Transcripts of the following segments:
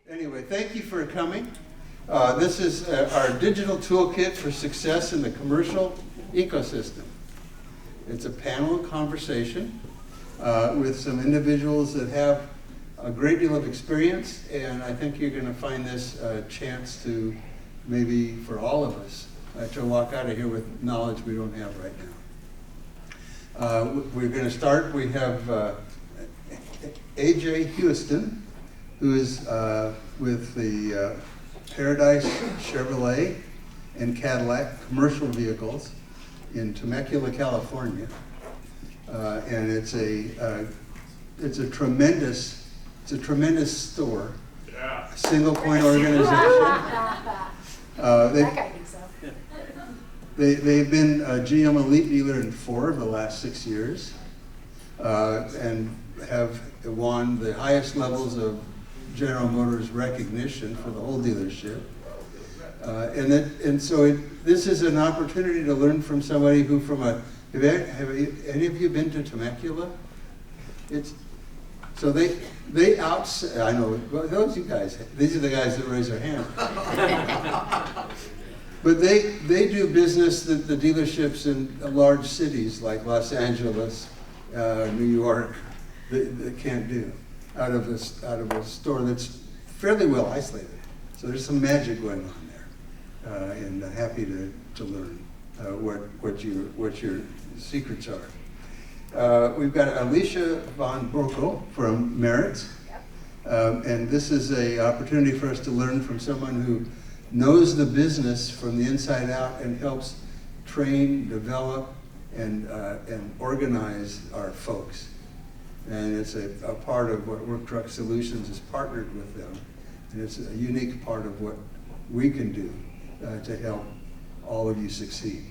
Anyway, thank you for coming. This is our digital toolkit for success in the commercial ecosystem. It's a panel conversation with some individuals that have a great deal of experience, and I think you're going to find this a chance to, maybe for all of us, to walk out of here with knowledge we don't have right now. We're going to start. We have AJ Hewitson, who is with the Paradise Chevrolet and Cadillac commercial vehicles in Temecula, California, and it's a tremendous store, yeah. A single point organization. They've been a GM Elite dealer in 4 of the last 6 years, and have won the highest levels of General Motors recognition for the whole dealership. This is an opportunity to learn from somebody who, have any of you been to Temecula? I know, those you guys, these are the guys that raise their hand. But they do business that the dealerships in large cities like Los Angeles, New York, they can't do out of a store that's fairly well isolated. So there's some magic going on there, and happy to learn what your secrets are. We've got Alicia von Bokel from Merit, and this is an opportunity for us to learn from someone who knows the business from the inside out and helps train, develop, and organize our folks. And it's a part of what Work Truck Solutions has partnered with them. And it's a unique part of what we can do to help all of you succeed.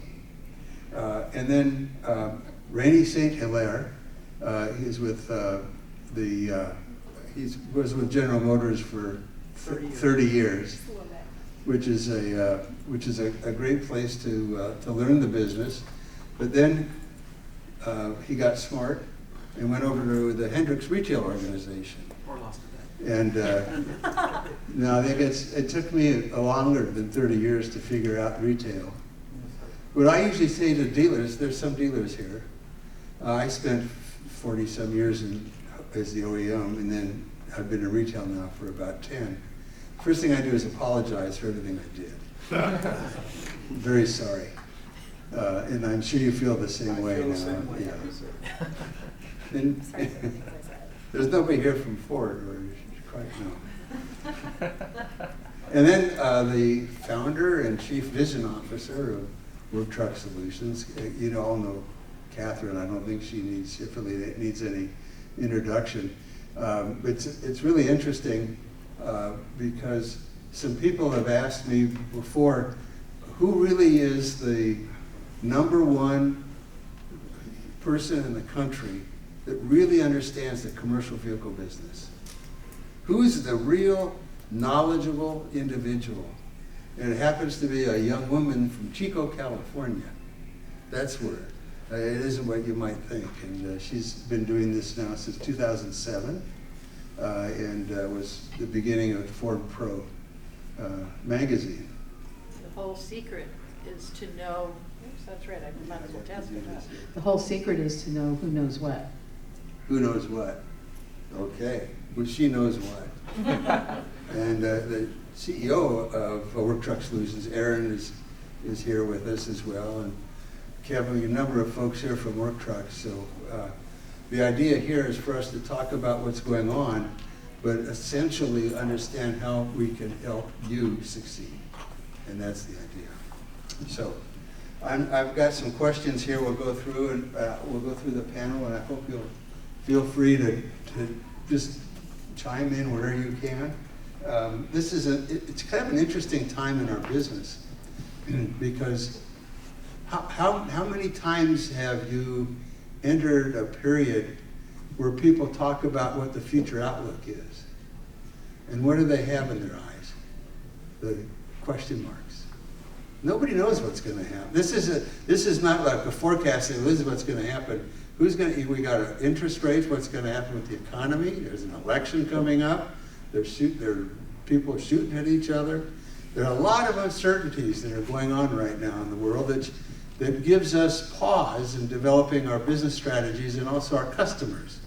And then Rene St.Hilaire, he's with he was with General Motors for 30 years, which is a great place to learn the business. But then he got smart and went over to the Hendricks Retail Organization. Or lost it. And no, I think it took me longer than 30 years to figure out retail. What I usually say to dealers, there's some dealers here. I spent 40-some years as the OEM, and then I've been in retail now for about 10. First thing I do is apologize for everything I did. I'm very sorry. And I'm sure you feel the same way now. Yeah. And there's nobody here from Ford, or you should quite know. And then the founder and chief vision officer of Work Truck Solutions, you all know Kathryn. I don't think she needs Schifferle needs any introduction. It's really interesting because some people have asked me before, who really is the #1 person in the country that really understands the commercial vehicle business? Who's the real knowledgeable individual? And it happens to be a young woman from Chico, California. That's where. It isn't what you might think. And she's been doing this now since 2007, and was the beginning of Ford Pro magazine. The whole secret is to know, oops, that's right, I might as well test it. The whole secret is to know who knows what. Who knows what? Okay, well, she knows what. And the CEO of Work Truck Solutions, Aaron, is here with us as well, and Kevin, a number of folks here from Work Trucks. So the idea here is for us to talk about what's going on, but essentially understand how we can help you succeed, and that's the idea. So I've got some questions here. We'll go through and we'll go through the panel, and I hope you'll feel free to just chime in wherever you can. It's kind of an interesting time in our business because how many times have you entered a period where people talk about what the future outlook is? And what do they have in their eyes? The question marks. Nobody knows what's going to happen. This is not like a forecasting. This is what's going to happen. We got interest rates. What's going to happen with the economy? There's an election coming up. They're people shooting at each other. There are a lot of uncertainties that are going on right now in the world that gives us pause in developing our business strategies and also our customers.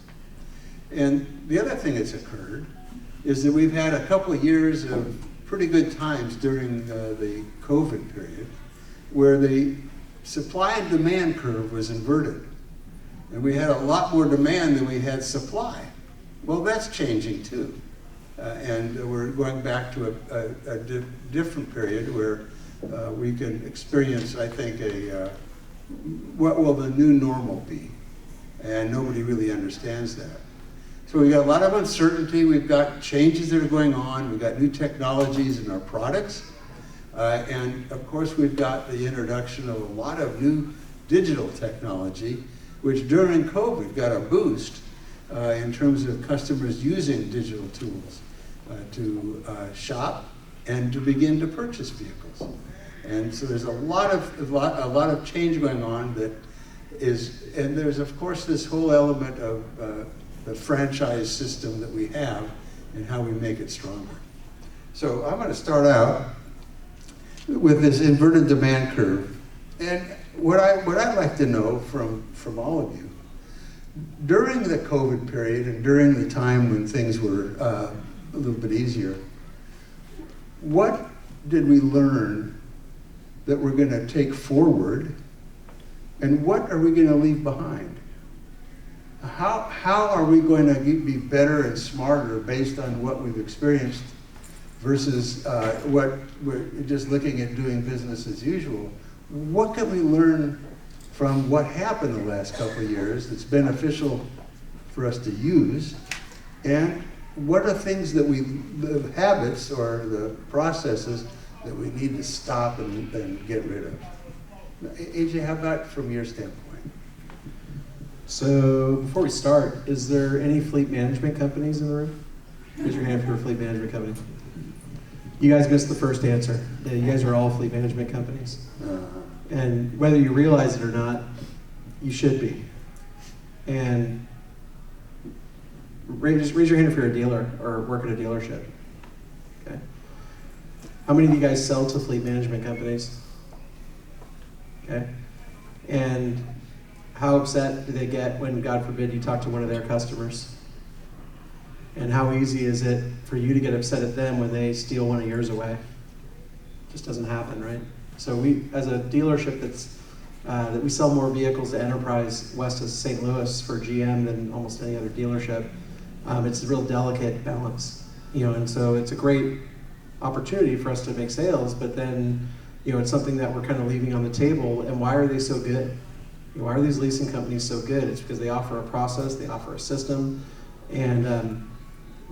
And the other thing that's occurred is that we've had a couple of years of pretty good times during the COVID period where the supply and demand curve was inverted. And we had a lot more demand than we had supply. Well, that's changing too. And we're going back to a different period where we can experience, I think, what will the new normal be? And nobody really understands that. So we've got a lot of uncertainty, we've got changes that are going on, we've got new technologies in our products, and of course we've got the introduction of a lot of new digital technology, which during COVID got a boost in terms of customers using digital tools to shop and to begin to purchase vehicles. And so there's a lot of change going on that is, and there's of course this whole element of the franchise system that we have and how we make it stronger. So I'm going to start out with this inverted demand curve. And what I'd like to know from all of you, during the COVID period and during the time when things were a little bit easier, what did we learn that we're going to take forward, and what are we going to leave behind? How are we going to be better and smarter based on what we've experienced versus what we're just looking at doing business as usual? What can we learn from what happened the last couple of years that's beneficial for us to use? And what are things that the habits or the processes that we need to stop and get rid of? AJ, how about from your standpoint? So before we start, is there any fleet management companies in the room? Raise your hand if you're a fleet management company. You guys missed the first answer. Yeah, you guys are all fleet management companies. And whether you realize it or not, you should be. And just raise your hand if you're a dealer or work at a dealership. Okay. How many of you guys sell to fleet management companies? Okay. And how upset do they get when, God forbid, you talk to one of their customers? And how easy is it for you to get upset at them when they steal one of yours away? It just doesn't happen, right? So we, as a dealership that we sell more vehicles to enterprise west of St. Louis for GM than almost any other dealership, it's a real delicate balance, and so it's a great opportunity for us to make sales, but then, it's something that we're kind of leaving on the table. And why are they so good? Why are these leasing companies so good? It's because they offer a process, they offer a system, and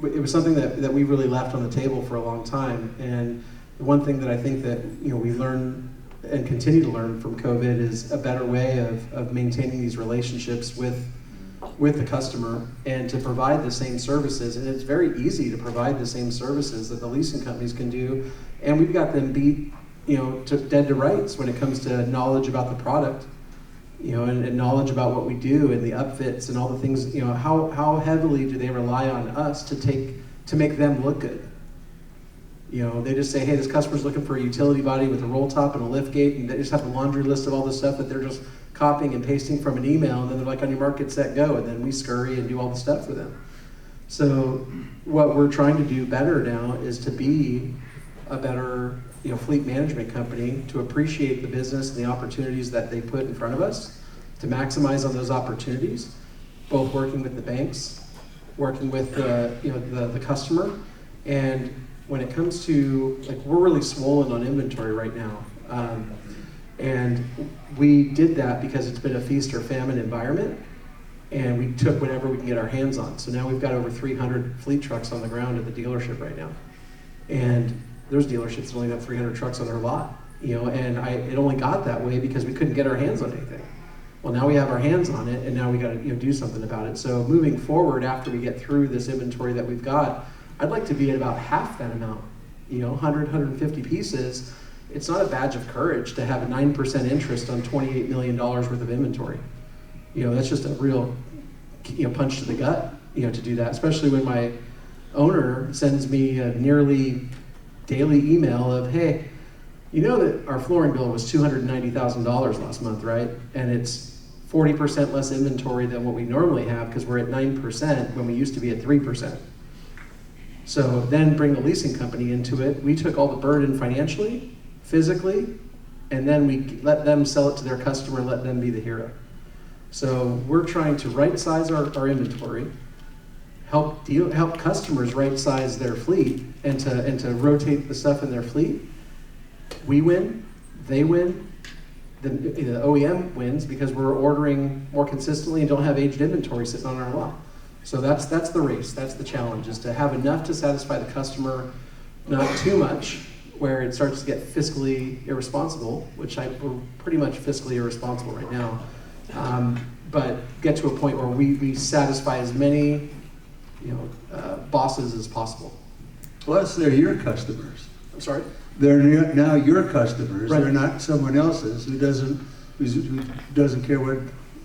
it was something that we really left on the table for a long time. And the one thing that I think that we learn and continue to learn from COVID is a better way of maintaining these relationships with the customer and to provide the same services. And it's very easy to provide the same services that the leasing companies can do, and we've got them beat dead to rights when it comes to knowledge about the product. And knowledge about what we do and the upfits and all the things, how heavily do they rely on us to make them look good? They just say, hey, this customer's looking for a utility body with a roll top and a lift gate, and they just have a laundry list of all the stuff that they're just copying and pasting from an email, and then they're like, on your mark, get set, go, and then we scurry and do all the stuff for them. So what we're trying to do better now is to be a better fleet management company, to appreciate the business and the opportunities that they put in front of us, to maximize on those opportunities, both working with the banks, working with the customer. And when it comes to, we're really swollen on inventory right now. And we did that because it's been a feast or famine environment, and we took whatever we can get our hands on. So now we've got over 300 fleet trucks on the ground at the dealership right now. And there's dealerships that only have 300 trucks on their lot, and it only got that way because we couldn't get our hands on anything. Well, now we have our hands on it, and now we got to do something about it. So moving forward, after we get through this inventory that we've got, I'd like to be at about half that amount, 100, 150 pieces. It's not a badge of courage to have a 9% interest on $28 million worth of inventory. That's just a real punch to the gut, to do that, especially when my owner sends me a nearly daily email of, hey, you know that our flooring bill was $290,000 last month, right? And it's 40% less inventory than what we normally have because we're at 9% when we used to be at 3%. So then bring the leasing company into it. We took all the burden financially, physically, and then we let them sell it to their customer and let them be the hero. So we're trying to right-size our inventory, help customers right-size their fleet, and to rotate the stuff in their fleet. We win, they win, the OEM wins because we're ordering more consistently and don't have aged inventory sitting on our lot. So that's the race, that's the challenge, is to have enough to satisfy the customer, not too much, where it starts to get fiscally irresponsible, which we're pretty much fiscally irresponsible right now. But get to a point where we satisfy as many bosses as possible. Plus, they're your customers. I'm sorry? They're now your customers. Right. They're not someone else's who doesn't care what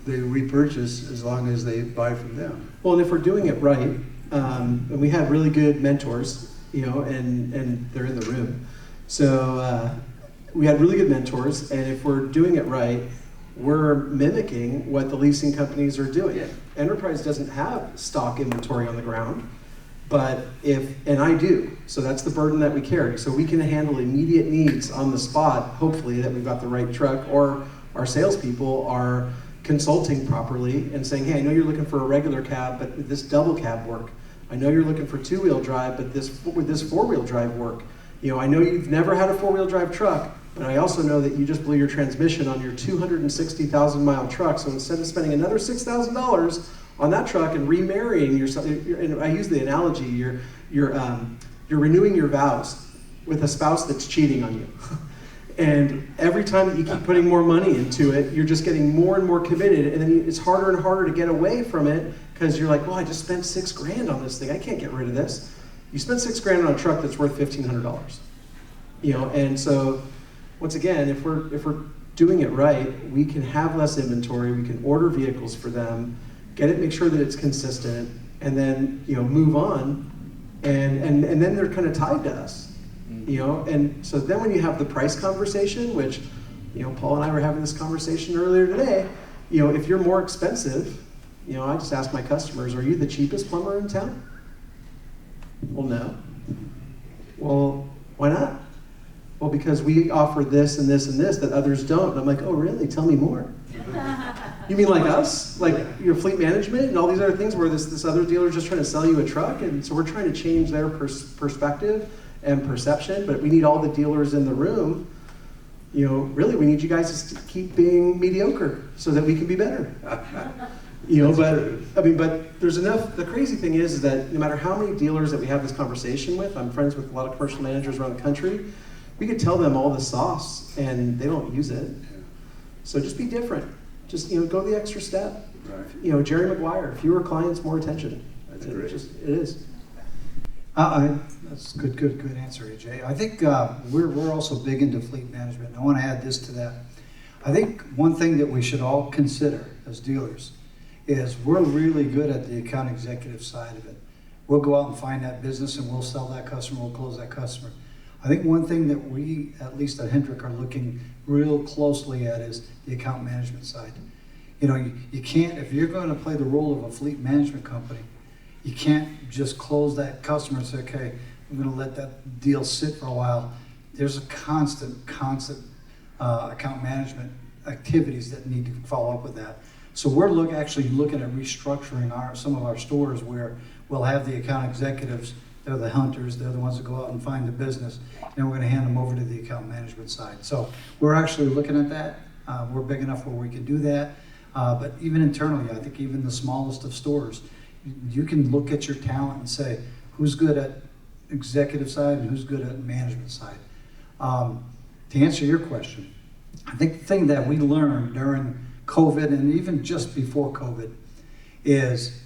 they repurchase as long as they buy from them. Well, and if we're doing it right, and we have really good mentors, and they're in the room. So we had really good mentors, and if we're doing it right, we're mimicking what the leasing companies are doing. Yeah. Enterprise doesn't have stock inventory on the ground, but and I do, so that's the burden that we carry. So we can handle immediate needs on the spot, hopefully that we've got the right truck, or our salespeople are consulting properly and saying, hey, I know you're looking for a regular cab, but would this double cab work? I know you're looking for two-wheel drive, but would this four-wheel drive work? I know you've never had a four-wheel drive truck, but I also know that you just blew your transmission on your 260,000 mile truck. So instead of spending another $6,000 on that truck and remarrying yourself, and I use the analogy, you're renewing your vows with a spouse that's cheating on you. And every time that you keep putting more money into it, you're just getting more and more committed, and then it's harder and harder to get away from it because you're like, well, I just spent $6,000 on this thing. I can't get rid of this. You spent $6,000 on a truck that's worth $1,500. And so once again, if we're doing it right, we can have less inventory, we can order vehicles for them, make sure that it's consistent, and then move on, and then they're kind of tied to us. And so then when you have the price conversation, which, Paul and I were having this conversation earlier today, if you're more expensive, I just ask my customers, are you the cheapest plumber in town? Well, no. Well, why not? Well, because we offer this and this and this that others don't. And I'm like, oh, really? Tell me more. You mean like us? Like your fleet management and all these other things where this other dealer is just trying to sell you a truck? And so we're trying to change their perspective and perception, but we need all the dealers in the room. Really, we need you guys to keep being mediocre so that we can be better. But there's enough. The crazy thing is that no matter how many dealers that we have this conversation with, I'm friends with a lot of commercial managers around the country, we could tell them all the sauce and they don't use it. So just be different. Just go the extra step. Right. Jerry Maguire, fewer clients, more attention. That's great. It is. That's good answer, AJ. I think we're also big into fleet management. I want to add this to that. I think one thing that we should all consider as dealers is we're really good at the account executive side of it. We'll go out and find that business and we'll sell that customer, we'll close that customer. I think one thing that we, at least at Hendrick, are looking real closely at is the account management side. You can't, if you're going to play the role of a fleet management company, you can't just close that customer and say, okay, I'm going to let that deal sit for a while. There's a constant account management activities that need to follow up with that. So we're actually looking at restructuring some of our stores where we'll have the account executives, they're the hunters, they're the ones that go out and find the business, and we're going to hand them over to the account management side. So we're actually looking at that. We're big enough where we can do that. But even internally, I think even the smallest of stores, you can look at your talent and say, who's good at executive side and who's good at management side. To answer your question, I think the thing that we learned during COVID and even just before COVID is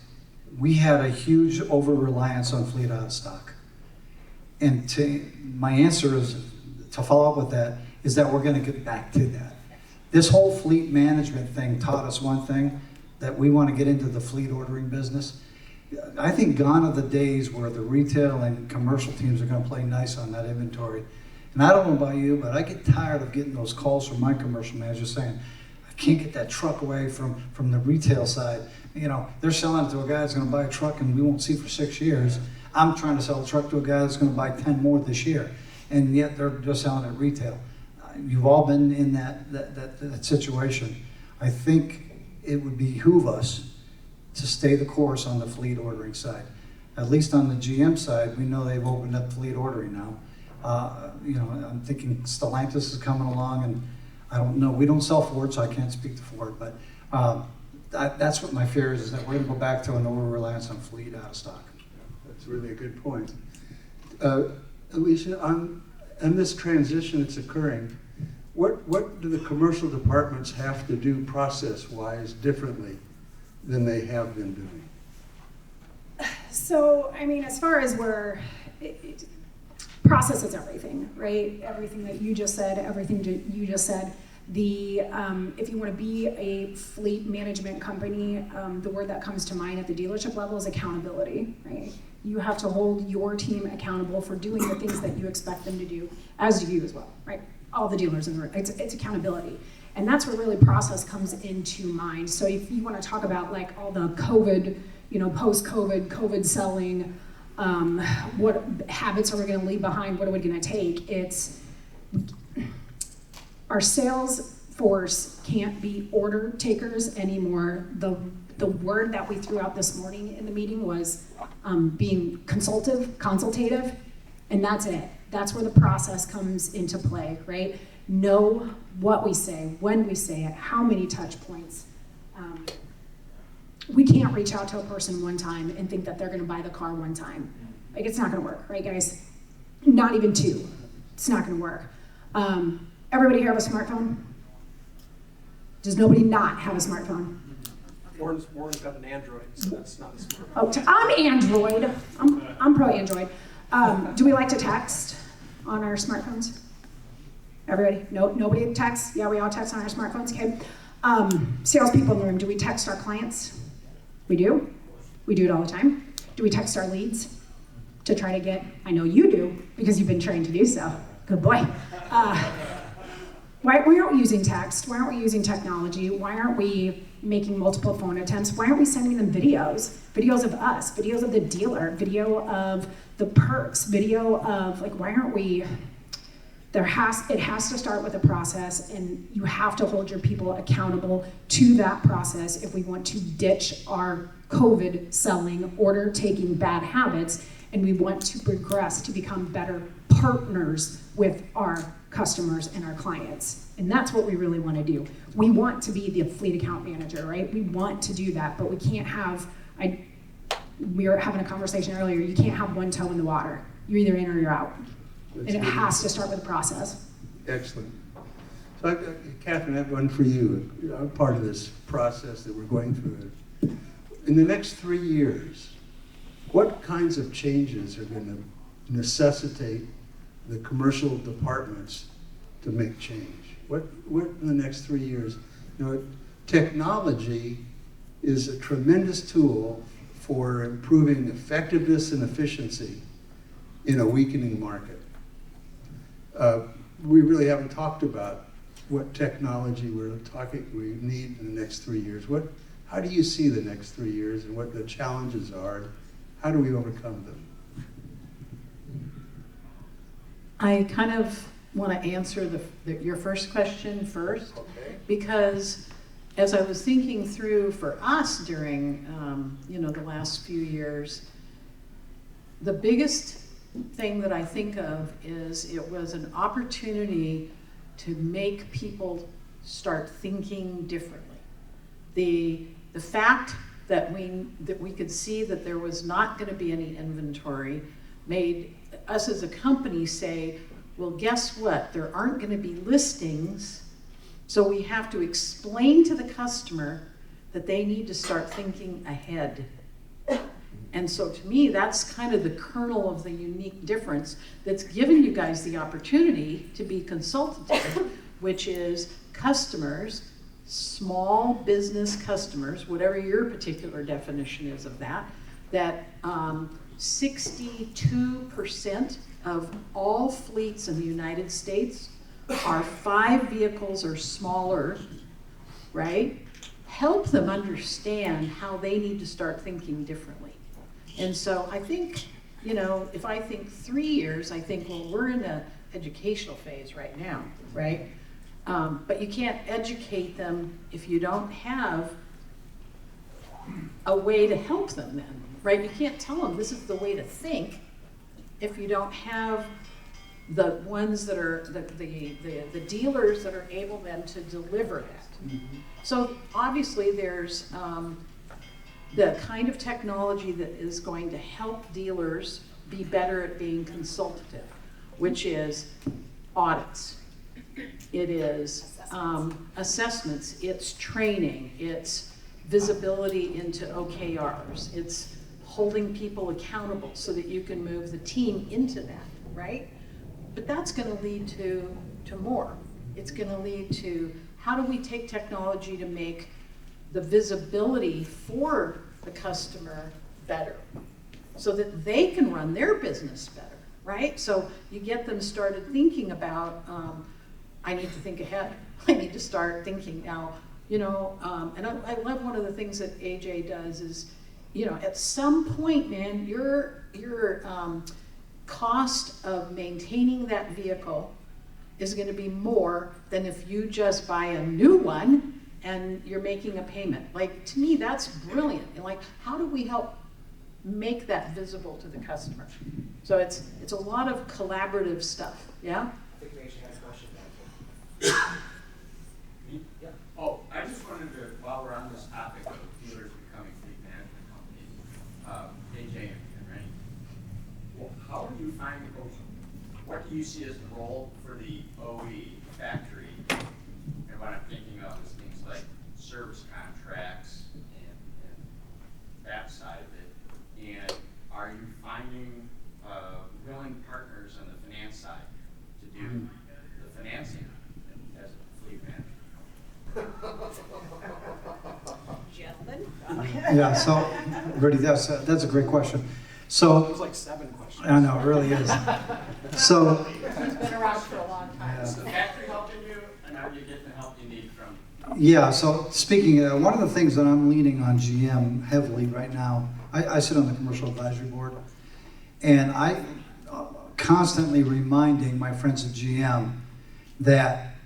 we had a huge over-reliance on fleet out of stock. And my answer is, to follow up with that, is that we're going to get back to that. This whole fleet management thing taught us one thing, that we want to get into the fleet ordering business. I think gone are the days where the retail and commercial teams are gonna play nice on that inventory. And I don't know about you, but I get tired of getting those calls from my commercial managers saying, I can't get that truck away from the retail side. You know, they're selling it to a guy that's gonna buy a truck and we won't see for 6 years. I'm trying to sell a truck to a guy that's gonna buy 10 more this year. And yet they're just selling it retail. You've all been in that situation. I think it would behoove us to stay the course on the fleet ordering side. At least on the GM side, we know they've opened up fleet ordering now. You know, I'm thinking Stellantis is coming along, and I don't know, we don't sell Ford, so I can't speak to Ford, but that's what my fear is that we're gonna go back to an over-reliance on fleet out of stock. That's really a good point. Alicia, on this transition that's occurring, what do the commercial departments have to do process-wise differently than they have been doing? So, I mean, as far as process is everything, right? Everything that you just said, if you want to be a fleet management company, the word that comes to mind at the dealership level is accountability, right? You have to hold your team accountable for doing the things that you expect them to do, as do you as well, right? All the dealers in the room, it's accountability. And that's where really process comes into mind. So if you want to talk about like all the COVID, you know, post-COVID selling, what habits are we going to leave behind? What are we going to take? It's our sales force can't be order takers anymore. The word that we threw out this morning in the meeting was being consultative, and that's it. That's where the process comes into play, right? Know what we say, when we say it, how many touch points. We can't reach out to a person one time and think that they're gonna buy the car one time. Like, it's not gonna work, right, guys? Not even two. It's not gonna work. Everybody here have a smartphone? Does nobody not have a smartphone? Warren's got an Android, so that's not a smart. Oh, I'm Android. I'm pro Android. Do we like to text on our smartphones? Everybody? No, nobody texts? Yeah, we all text on our smartphones, okay. Salespeople in the room, do we text our clients? We do. We do it all the time. Do we text our leads to try to get, I know you do, because you've been trained to do so. Good boy. Why aren't we using text? Why aren't we using technology? Why aren't we making multiple phone attempts? Why aren't we sending them videos? Videos of us, videos of the dealer, video of the perks, video of, like, why aren't we, it has to start with a process, and you have to hold your people accountable to that process if we want to ditch our COVID selling, order taking bad habits, and we want to progress to become better partners with our customers and our clients. And that's what we really want to do. We want to be the fleet account manager, right? We want to do that, but we can't have, we were having a conversation earlier, you can't have one toe in the water. You're either in or you're out. And it has to start with a process. Excellent. So, Kathryn, I have one for you. I'm part of this process that we're going through. In the next 3 years, what kinds of changes are going to necessitate the commercial departments to make change? What in the next 3 years? You know, technology is a tremendous tool for improving effectiveness and efficiency in a weakening market. We really haven't talked about what technology we need in the next 3 years. How do you see the next 3 years and what the challenges are? How do we overcome them? I kind of want to answer your first question first, Okay. because as I was thinking through for us during the last few years, the biggest thing that I think of is it was an opportunity to make people start thinking differently. The fact that we could see that there was not going to be any inventory made us as a company say, well, guess what? There aren't going to be listings, so we have to explain to the customer that they need to start thinking ahead. And so to me, that's kind of the kernel of the unique difference that's given you guys the opportunity to be consultative, which is customers, small business customers, whatever your particular definition is of that, that 62% of all fleets in the United States are 5 vehicles or smaller, right? Help them understand how they need to start thinking differently. And so I think, you know, if I think 3 years, I think, well, we're in an educational phase right now, right? But you can't educate them if you don't have a way to help them then, right? You can't tell them this is the way to think if you don't have the ones that are, the dealers that are able then to deliver that. Mm-hmm. So obviously there's the kind of technology that is going to help dealers be better at being consultative, which is audits. It is assessments, it's training, it's visibility into OKRs, it's holding people accountable so that you can move the team into that, right? But that's gonna lead to more. It's gonna lead to how do we take technology to make the visibility for the customer better so that they can run their business better, right? So you get them started thinking about, I need to think ahead. I need to start thinking now, you know, and I love one of the things that AJ does is, you know, at some point, man, your cost of maintaining that vehicle is going to be more than if you just buy a new one and you're making a payment. Like, to me, that's brilliant. And like, how do we help make that visible to the customer? So it's a lot of collaborative stuff, yeah? I think Rachel has a question back here. Yeah. Oh, I just wanted to, while we're on this topic of dealers becoming fleet management companies, AJ and Rene, well, how are you finding, what do you see as the role for the OE factory? And what I'm thinking of is things like service contracts and that side of it. And are you finding willing partners on the finance side to do the financing as a fleet manager? Gentlemen? Yeah, so, Rudy, that's a great question. So, It was like 7 questions. I know, it really is. So, He's been around for a long time. Is the factory helping you, and are you getting the help you need from? yeah, so speaking, one of the things that I'm leaning on GM heavily right now, I sit on the commercial advisory board, and I constantly reminding my friends at GM that,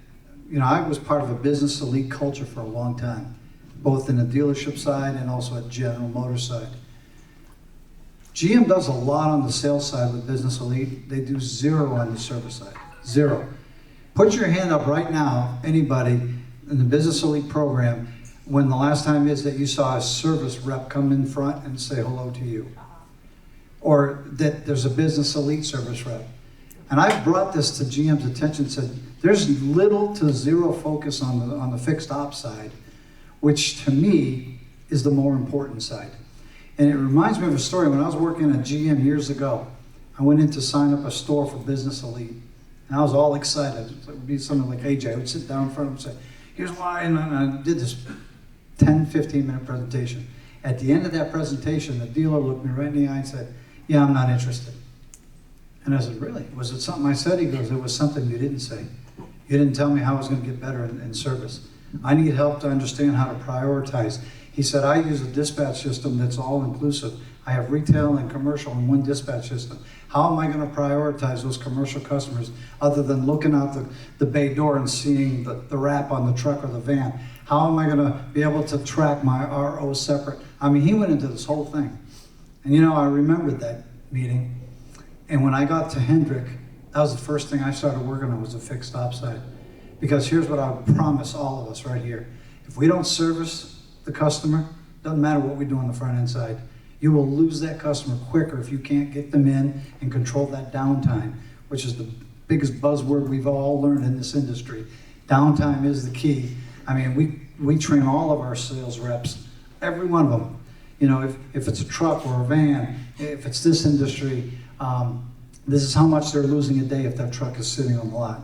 you know, I was part of a business elite culture for a long time, both in the dealership side and also at General Motors side. GM does a lot on the sales side with business elite. They do 0 on the service side, 0. Put your hand up right now, anybody in the business elite program, when the last time is that you saw a service rep come in front and say hello to you. Or that there's a business elite service rep. And I brought this to GM's attention, said there's little to 0 focus on the fixed ops side, which to me is the more important side. And it reminds me of a story. When I was working at GM years ago, I went in to sign up a store for business elite. And I was all excited. It would be something like AJ. I would sit down in front of him and say, here's why, and I did this 10, 15-minute presentation. At the end of that presentation, the dealer looked me right in the eye and said, yeah, I'm not interested. And I said, really? Was it something I said? He goes, it was something you didn't say. You didn't tell me how I was going to get better in service. I need help to understand how to prioritize. He said, I use a dispatch system that's all inclusive. I have retail and commercial in one dispatch system. How am I going to prioritize those commercial customers other than looking out the bay door and seeing the wrap on the truck or the van? How am I going to be able to track my RO separate? I mean, he went into this whole thing. And you know, I remembered that meeting. And when I got to Hendrick, that was the first thing I started working on was the fixed ops side. Because here's what I would promise all of us right here. If we don't service the customer, doesn't matter what we do on the front end side, you will lose that customer quicker if you can't get them in and control that downtime, which is the biggest buzzword we've all learned in this industry. Downtime is the key. I mean, we train all of our sales reps, every one of them. You know, if it's a truck or a van, if it's this industry, this is how much they're losing a day if that truck is sitting on the lot.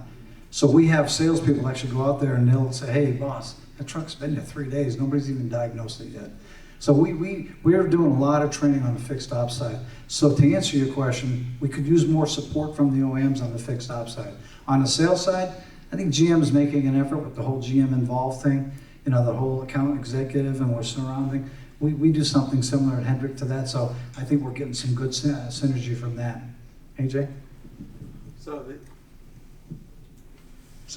So we have salespeople actually go out there and they'll say, hey, boss, that truck's been there 3 days. Nobody's even diagnosed it yet. So we're doing a lot of training on the fixed op side. So to answer your question, we could use more support from the OEMs on the fixed op side. On the sales side, I think GM is making an effort with the whole GM involved thing, you know, the whole account executive and we're surrounding. We do something similar at Hendrick to that, so I think we're getting some good synergy from that. AJ? So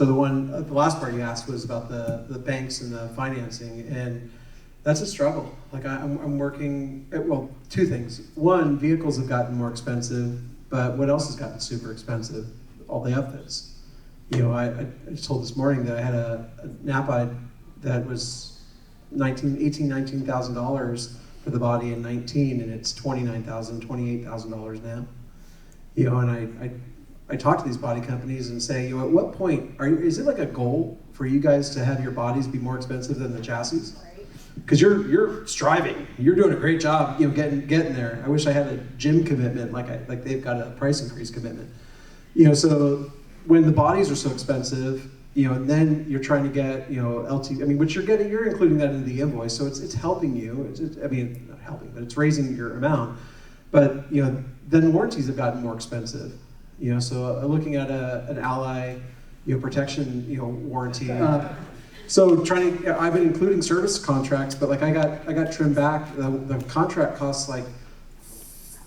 the last part you asked was about the banks and the financing, and that's a struggle. Like I'm working, well, two things. one, vehicles have gotten more expensive, but what else has gotten super expensive? All the upfits. You know, I just told this morning that I had a Napa that was $19,000 for the body in 19, and it's $29,000, $28,000 now. You know, and I talk to these body companies and say, you know, at what point is it like a goal for you guys to have your bodies be more expensive than the chassis? Because you're striving, you're doing a great job, you know, getting there. I wish I had a gym commitment like they've got a price increase commitment. You know, so when the bodies are so expensive, you know, and then you're trying to get, you know, LT, I mean, which you're including that into the invoice, so it's helping you. I mean, not helping, but it's raising your amount. But, you know, then warranties have gotten more expensive. You know, so looking at an Ally, you know, protection, you know, warranty. So I've been including service contracts, but like I got trimmed back. The contract costs like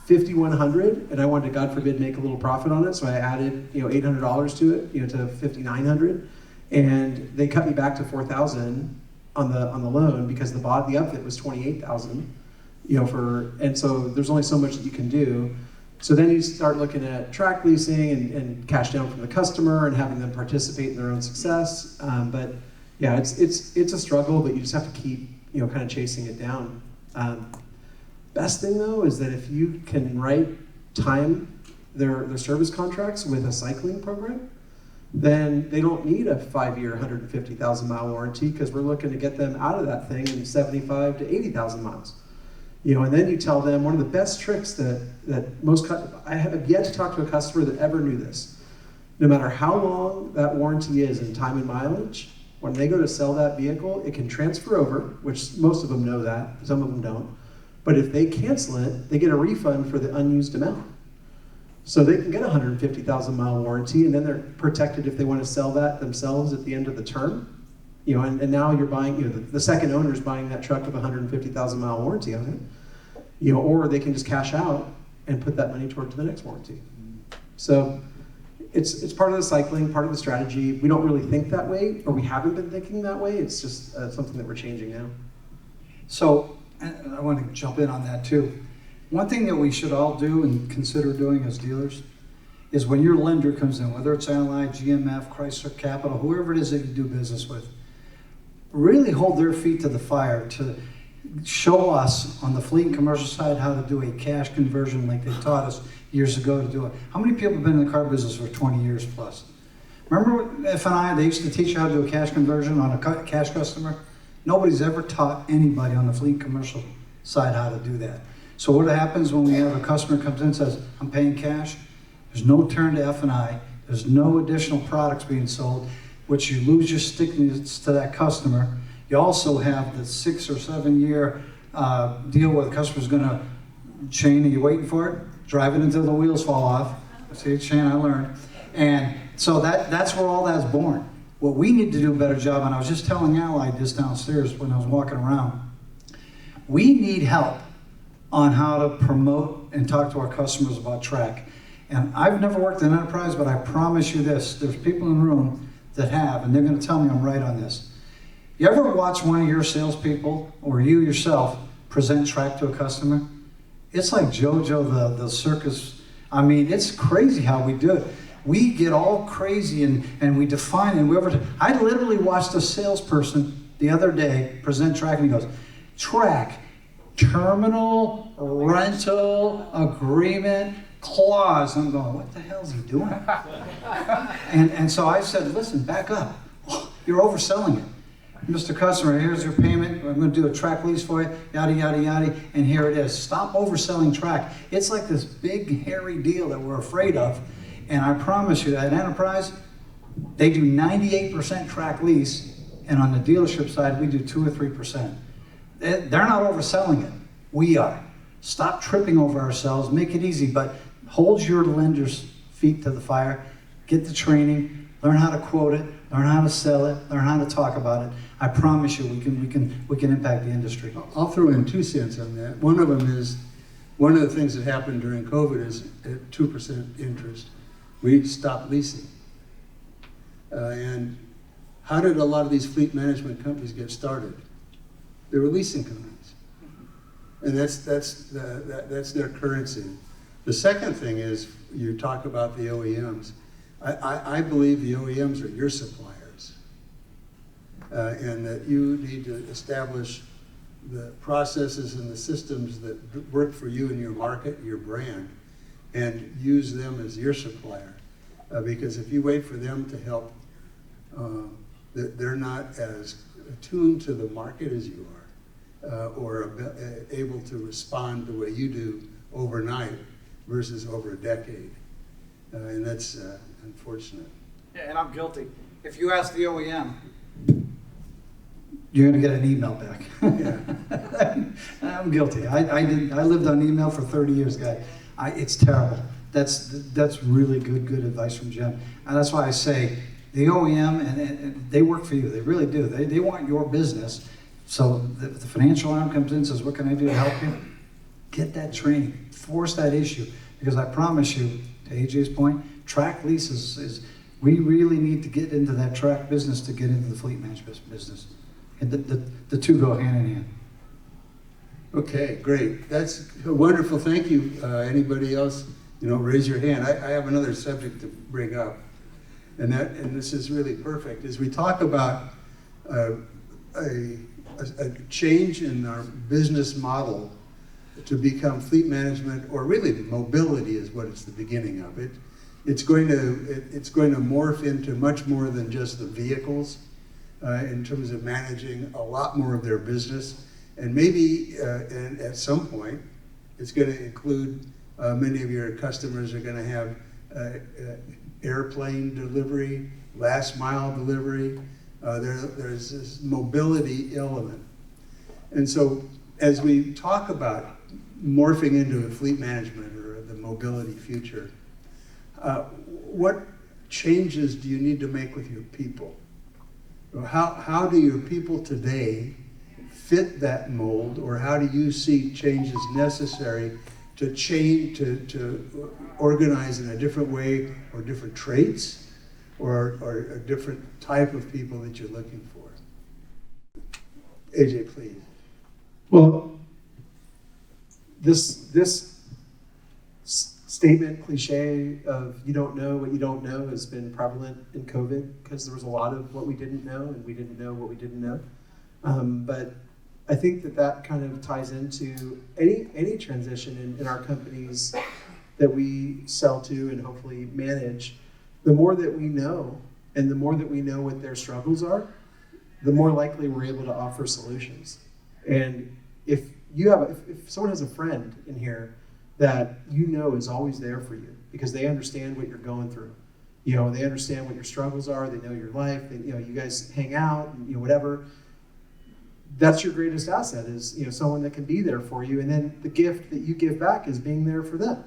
$5,100, and I wanted to, God forbid, make a little profit on it, so I added, you know, $800 to it, you know, to $5,900, and they cut me back to $4,000 on the loan because the upfit was $28,000, you know, and so there's only so much that you can do. So then you start looking at track leasing and cash down from the customer and having them participate in their own success. But yeah, it's a struggle, but you just have to keep, you know, kind of chasing it down. Best thing though is that if you can time their service contracts with a cycling program, then they don't need a 5-year, 150,000 mile warranty because we're looking to get them out of that thing in 75 to 80,000 miles. You know, and then you tell them one of the best tricks that I have yet to talk to a customer that ever knew this. No matter how long that warranty is in time and mileage, when they go to sell that vehicle, it can transfer over, which most of them know that, some of them don't. But if they cancel it, they get a refund for the unused amount. So they can get a 150,000 mile warranty, and then they're protected if they want to sell that themselves at the end of the term. You know, and now you're buying, you know, the second owner is buying that truck with a 150,000 mile warranty on it. You know, or they can just cash out and put that money towards the next warranty. So it's part of the cycling, part of the strategy. We don't really think that way, or we haven't been thinking that way. It's just something that we're changing now. So, and I want to jump in on that too. One thing that we should all do and consider doing as dealers is when your lender comes in, whether it's Ally, GMF, Chrysler Capital, whoever it is that you do business with, really hold their feet to the fire to show us on the fleet and commercial side how to do a cash conversion like they taught us years ago to do it. How many people have been in the car business for 20 years plus? Remember F&I, they used to teach you how to do a cash conversion on a cash customer? Nobody's ever taught anybody on the fleet and commercial side how to do that. So what happens when we have a customer comes in and says, I'm paying cash? There's no turn to F&I. There's no additional products being sold, which you lose your stickiness to that customer. You also have the 6 or 7 year deal where the customer's gonna chain and you're waiting for it, drive it until the wheels fall off. See, chain I learned. And so that's where all that's born. What we need to do a better job, and I was just telling Ally just downstairs when I was walking around, we need help on how to promote and talk to our customers about track. And I've never worked in enterprise, but I promise you this, there's people in the room that have, and they're gonna tell me I'm right on this. You ever watch one of your salespeople, or you yourself, present track to a customer? It's like JoJo the circus. I mean, it's crazy how we do it. We get all crazy and we define it. I literally watched a salesperson the other day present track and he goes, track, terminal, rental, agreement, clause. I'm going, what the hell is he doing? and so I said, listen, back up. You're overselling it. Mr. Customer, here's your payment. I'm going to do a track lease for you, yada, yada, yada, and here it is. Stop overselling track. It's like this big, hairy deal that we're afraid of. And I promise you, at Enterprise, they do 98% track lease, and on the dealership side, we do 2 or 3%. They're not overselling it. We are. Stop tripping over ourselves. Make it easy, but hold your lender's feet to the fire. Get the training. Learn how to quote it. Learn how to sell it. Learn how to talk about it. I promise you, we can impact the industry. I'll throw in 2 cents on that. One of them is, one of the things that happened during COVID is at 2% interest, we stopped leasing. And how did a lot of these fleet management companies get started? They were leasing companies. And that's their currency. The second thing is, you talk about the OEMs. I believe the OEMs are your suppliers. And that you need to establish the processes and the systems that work for you and your market, your brand, and use them as your supplier. Because if you wait for them to help, they're not as attuned to the market as you are, or able to respond the way you do overnight versus over a decade. And that's unfortunate. Yeah, and I'm guilty. If you ask the OEM, You're going to get an email back. Yeah. I'm guilty. I lived on email for 30 years, guy. It's terrible. That's really good advice from Jim. And that's why I say the OEM, and they work for you. They really do. They want your business. So the financial arm comes in and says, what can I do to help you? Get that training. Force that issue. Because I promise you, to AJ's point, track leases is, we really need to get into that track business to get into the fleet management business. And the two go hand in hand. Okay, great. That's wonderful. Thank you. Anybody else, raise your hand. I have another subject to bring up, and this is really perfect. As we talk about a change in our business model to become fleet management, or really mobility is what it's the beginning of. It's going to morph into much more than just the vehicles. In terms of managing a lot more of their business. And maybe and at some point, it's going to include many of your customers are going to have airplane delivery, last mile delivery. There's this mobility element. And so as we talk about morphing into a fleet management or the mobility future, what changes do you need to make with your people? How do your people today fit that mold, or how do you see changes necessary to change, to organize in a different way, or different traits, or a different type of people that you're looking for? AJ, please. Well, this statement, cliche of you don't know what you don't know has been prevalent in COVID, because there was a lot of what we didn't know, and we didn't know what we didn't know. But I think that kind of ties into any transition in our companies that we sell to and hopefully manage. The more that we know, and the more that we know what their struggles are, the more likely we're able to offer solutions. And if someone has a friend in here that is always there for you, because they understand what you're going through. They understand what your struggles are, they know your life, you guys hang out, and whatever. That's your greatest asset, is someone that can be there for you, and then the gift that you give back is being there for them.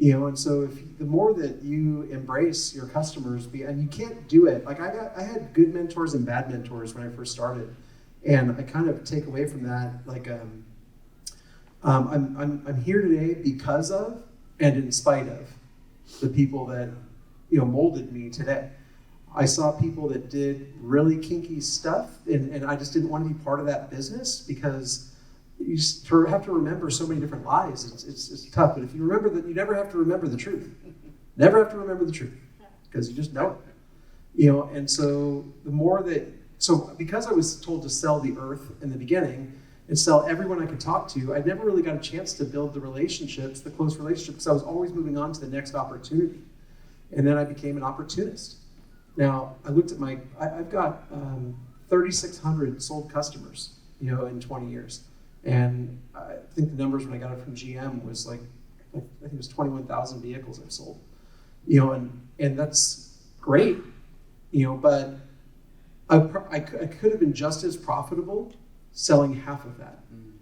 And so the more that you embrace your customers, and you can't do it, like I had good mentors and bad mentors when I first started, and I kind of take away from that, like I'm here today because of and in spite of the people that molded me today. I saw people that did really kinky stuff, and I just didn't want to be part of that business, because you just have to remember so many different lies. It's tough, but if you remember that, you never have to remember the truth. Never have to remember the truth, because you just know it. And so because I was told to sell the earth in the beginning, and sell everyone I could talk to, I never really got a chance to build the close relationships, because I was always moving on to the next opportunity. And then I became an opportunist. Now, I looked at I've got 3,600 sold customers, in 20 years. And I think the numbers when I got it from GM was I think it was 21,000 vehicles I've sold. And that's great, but I could have been just as profitable selling half of that.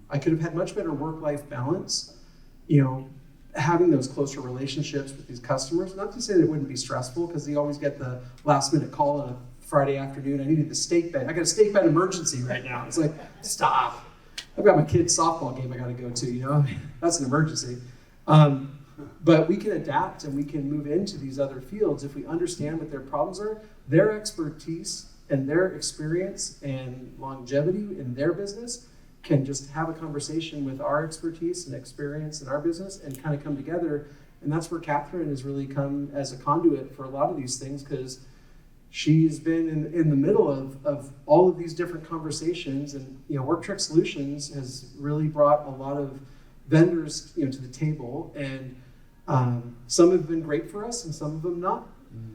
I could have had much better work-life balance, you know, having those closer relationships with these customers. Not to say that it wouldn't be stressful, because you always get the last-minute call on a Friday afternoon. I needed the steak bed. I got a steak bed emergency right now. It's like, stop. I've got my kid's softball game I got to go to, you know? That's an emergency. But we can adapt and we can move into these other fields if we understand what their problems are. Their expertise and their experience and longevity in their business can just have a conversation with our expertise and experience in our business and kind of come together. And that's where Kathryn has really come as a conduit for a lot of these things, because she's been in the middle of all of these different conversations. And, you know, WorkTrick Solutions has really brought a lot of vendors, you know, to the table. And some have been great for us and some of them not.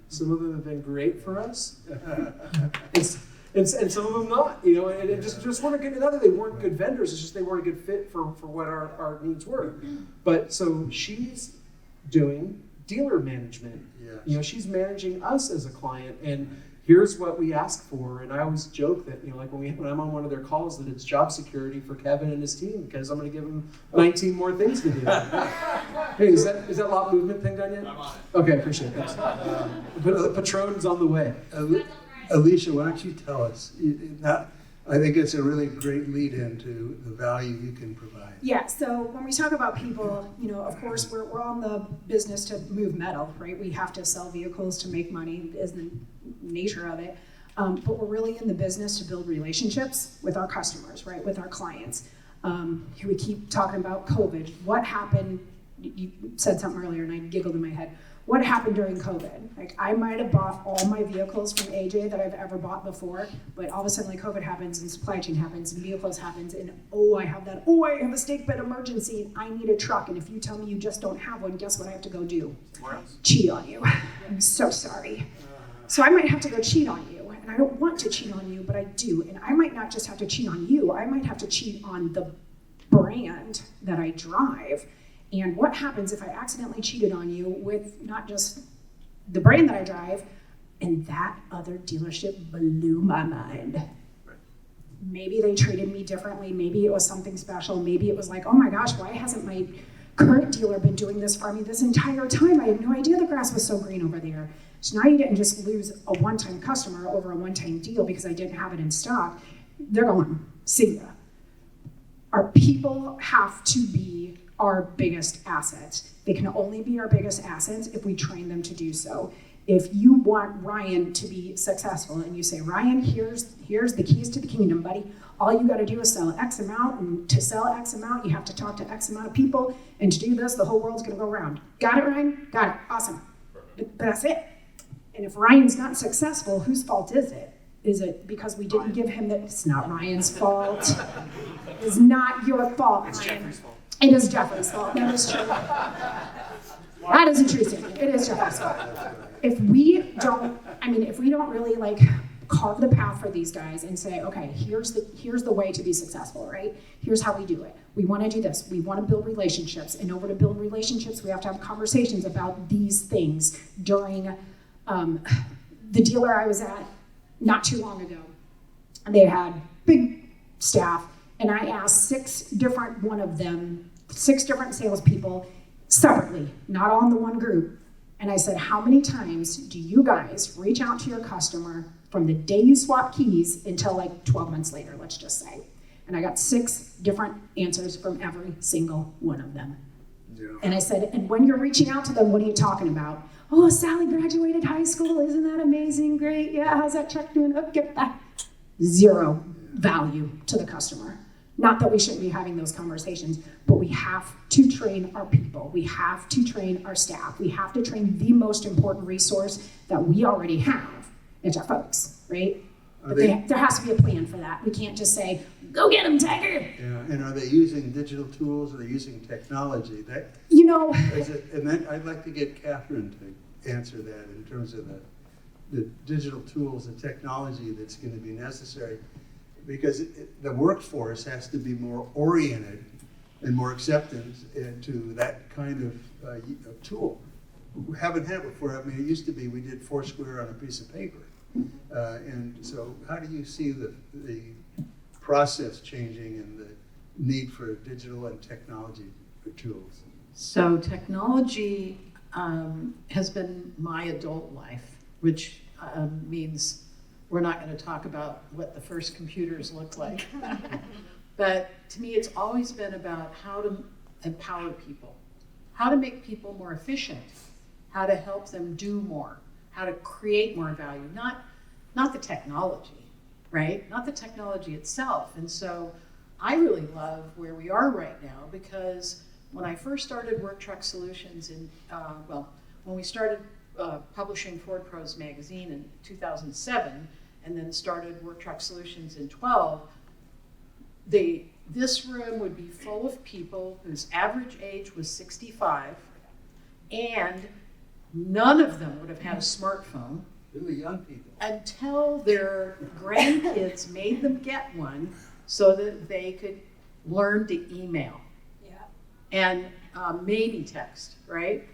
Some of them have been great for us. And some of them not, you know, and it just weren't good. Not that they weren't good vendors, it's just they weren't a good fit for what our needs were. But so she's doing dealer management. Yes. You know, she's managing us as a client, and here's what we ask for. And I always joke that, you know, like when I'm on one of their calls, that it's job security for Kevin and his team, because I'm going to give them 19 more things to do. Hey, is that lot movement thing done yet? I'm on it. Okay, appreciate that. The Patron's on the way. Alicia, why don't you tell us? I think it's a really great lead into the value you can provide. Yeah, so when we talk about people, you know, of course, we're on the business to move metal, right? We have to sell vehicles to make money, is the nature of it. But we're really in the business to build relationships with our customers, right? With our clients. We keep talking about COVID. What happened? You said something earlier and I giggled in my head. What happened during COVID? Like, I might have bought all my vehicles from AJ that I've ever bought before, but all of a sudden, like, COVID happens and supply chain happens and vehicles happens and I have a steak bed emergency and I need a truck. And if you tell me you just don't have one, guess what I have to go do? Cheat on you. I'm so sorry. So I might have to go cheat on you. And I don't want to cheat on you, but I do. And I might not just have to cheat on you. I might have to cheat on the brand that I drive. And what happens if I accidentally cheated on you with not just the brand that I drive, and that other dealership blew my mind. Right. Maybe they treated me differently. Maybe it was something special. Maybe it was like, oh my gosh, why hasn't my current dealer been doing this for me this entire time? I had no idea the grass was so green over there. So now you didn't just lose a one-time customer over a one-time deal because I didn't have it in stock. They're going, see ya. Our people have to be our biggest assets. They can only be our biggest assets if we train them to do so. If you want Ryan to be successful and you say, Ryan, here's the keys to the kingdom, buddy. All you gotta do is sell X amount, and to sell X amount, you have to talk to X amount of people, and to do this, the whole world's gonna go around. Got it, Ryan? Got it, awesome. But that's it. And if Ryan's not successful, whose fault is it? Is it because we didn't give him it's not Ryan's fault. It's not your fault, It's Ryan. Jeffrey's fault. It is Jeffrey's fault, that is true. That is a true statement, it is Jeffrey's fault. If we don't really like carve the path for these guys and say, okay, here's the way to be successful, right? Here's how we do it. We wanna do this, we wanna build relationships. In order to build relationships, we have to have conversations about these things. During the dealer I was at not too long ago, they had big staff, and I asked six different salespeople separately, not all in the one group. And I said, how many times do you guys reach out to your customer from the day you swap keys until like 12 months later, let's just say? And I got 6 different answers from every single one of them. Yeah. And I said, and when you're reaching out to them, what are you talking about? Oh, Sally graduated high school. Isn't that amazing? Great. Yeah, how's that check doing? Oh, get back. 0 value to the customer. Not that we shouldn't be having those conversations, but we have to train our people. We have to train our staff. We have to train the most important resource that we already have. It's our folks, right? But there has to be a plan for that. We can't just say, go get them, Tiger. Yeah, and are they using digital tools or are they using technology? I'd like to get Kathryn to answer that in terms of the digital tools and technology that's going to be necessary. Because the workforce has to be more oriented and more acceptance into that kind of tool. We haven't had it before. I mean, it used to be we did Foursquare on a piece of paper. And so how do you see the process changing and the need for digital and technology tools? So technology has been my adult life, which means we're not going to talk about what the first computers looked like. But to me, it's always been about how to empower people, how to make people more efficient, how to help them do more, how to create more value, not the technology, right? Not the technology itself. And so I really love where we are right now, because when I first started Work Truck Solutions when we started publishing Ford Pros magazine in 2007, and then started Work Truck Solutions in 12, this room would be full of people whose average age was 65, and none of them would have had a smartphone. Really young people. Until their grandkids made them get one so that they could learn to email. Yeah. And maybe text, right?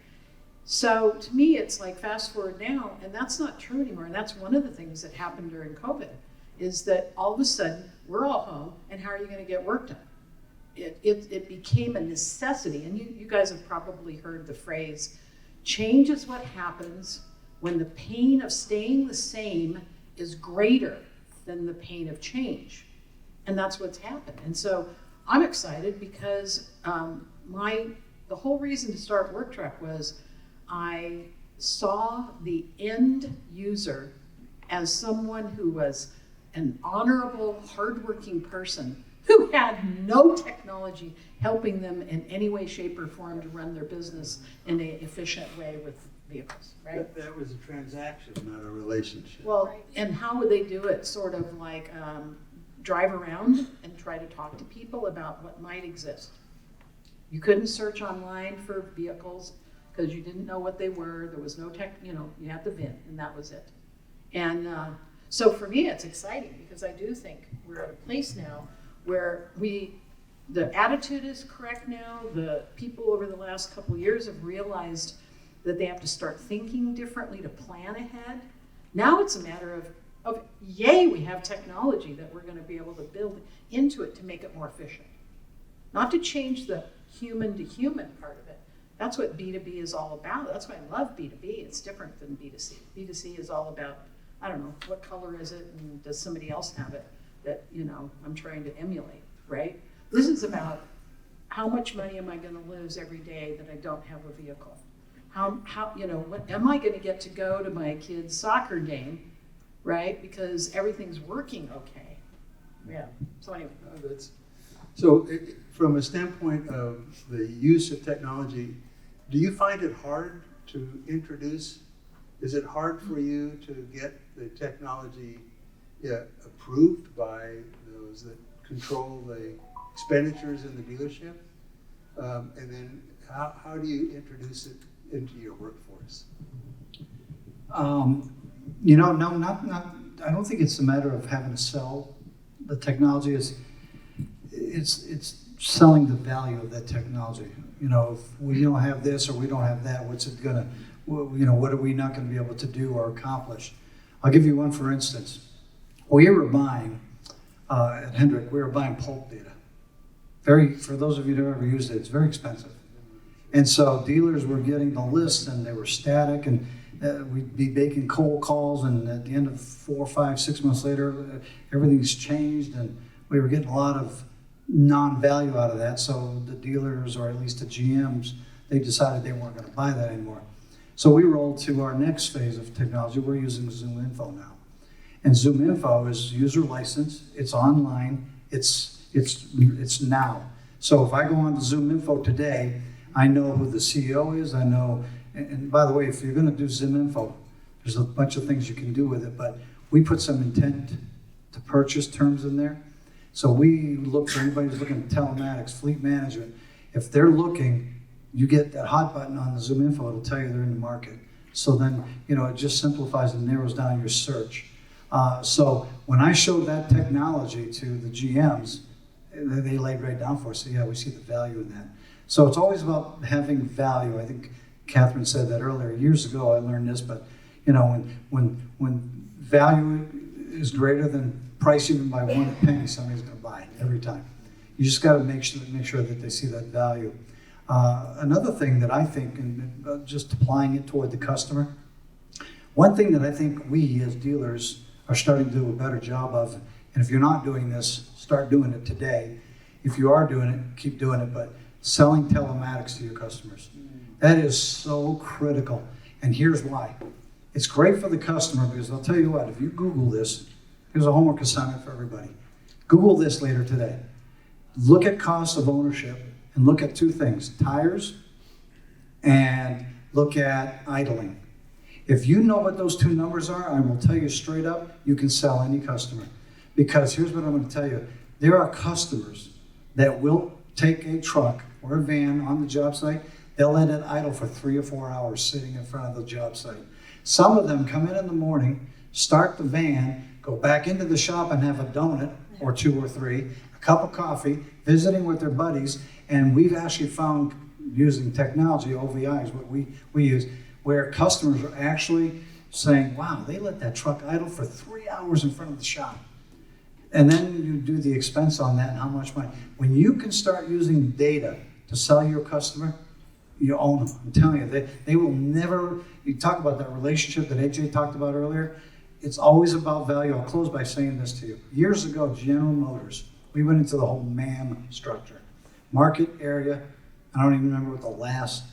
So to me, it's like fast forward now, and that's not true anymore. And that's one of the things that happened during COVID, is that all of a sudden we're all home, and how are you going to get work done? It became a necessity, and you guys have probably heard the phrase, change is what happens when the pain of staying the same is greater than the pain of change. And that's what's happened. And so I'm excited because the whole reason to start Work Truck was I saw the end user as someone who was an honorable, hardworking person who had no technology helping them in any way, shape, or form to run their business in an efficient way with vehicles, right? That was a transaction, not a relationship. Well, and how would they do it? Sort of like drive around and try to talk to people about what might exist. You couldn't search online for vehicles because you didn't know what they were. There was no tech, you had the VIN, and that was it. And so for me, it's exciting because I do think we're at a place now where the attitude is correct now. The people over the last couple of years have realized that they have to start thinking differently to plan ahead. Now it's a matter of yay, we have technology that we're going to be able to build into it to make it more efficient. Not to change the human to human part of it. That's what B2B is all about. That's why I love B2B. It's different than B2C. B2C is all about, I don't know, what color is it and does somebody else have it that, I'm trying to emulate, right? This is about how much money am I going to lose every day that I don't have a vehicle? What am I going to get to go to my kid's soccer game, right? Because everything's working okay. Yeah. So anyway. From a standpoint of the use of technology, do you find it hard to introduce? Is it hard for you to get the technology approved by those that control the expenditures in the dealership? And then how do you introduce it into your workforce? No, I don't think it's a matter of having to sell the technology. It's selling the value of that technology. If we don't have this or we don't have that, what's it gonna, what are we not gonna be able to do or accomplish? I'll give you one for instance. We were buying, at Hendrick, we were buying pulp data. For those of you who have ever used it, it's very expensive. And so dealers were getting the lists and they were static, and we'd be making cold calls, and at the end of 4, 5, 6 months later, everything's changed, and we were getting a lot of non-value out of that. So the dealers, or at least the GMs, they decided they weren't going to buy that anymore. So we rolled to our next phase of technology. We're using Zoom Info now. And Zoom Info is user license, it's online, it's now. So if I go on to Zoom Info today, I know who the CEO is, I know, and by the way, if you're gonna do Zoom Info, there's a bunch of things you can do with it, but we put some intent to purchase terms in there. So we look for anybody who's looking at telematics, fleet management. If they're looking, you get that hot button on the Zoom Info, it'll tell you they're in the market. So then, it just simplifies and narrows down your search. So when I showed that technology to the GMs, they laid right down for us. So yeah, we see the value in that. So it's always about having value. I think Kathryn said that earlier. Years ago, I learned this, but when value is greater than price even by one penny, somebody's going to buy it every time. You just got to make sure that they see that value. Another thing that I think, and just applying it toward the customer, one thing that I think we as dealers are starting to do a better job of, and if you're not doing this, start doing it today. If you are doing it, keep doing it, but selling telematics to your customers. That is so critical, and here's why. It's great for the customer because I'll tell you what, if you Google this, here's a homework assignment for everybody. Google this later today. Look at cost of ownership and look at two things, tires and look at idling. If you know what those two numbers are, I will tell you straight up, you can sell any customer. Because here's what I'm going to tell you. There are customers that will take a truck or a van on the job site, they'll let it idle for 3 or 4 hours sitting in front of the job site. Some of them come in the morning, start the van, go back into the shop and have a donut or 2 or 3, a cup of coffee, visiting with their buddies, and we've actually found using technology, OVI is what we use, where customers are actually saying, wow, they let that truck idle for 3 hours in front of the shop. And then you do the expense on that and how much money. When you can start using data to sell your customer, you own them. I'm telling you, they will never, you talk about that relationship that AJ talked about earlier, it's always about value. I'll close by saying this to you. Years ago, General Motors, we went into the whole MAM structure. Market area, I don't even remember what the last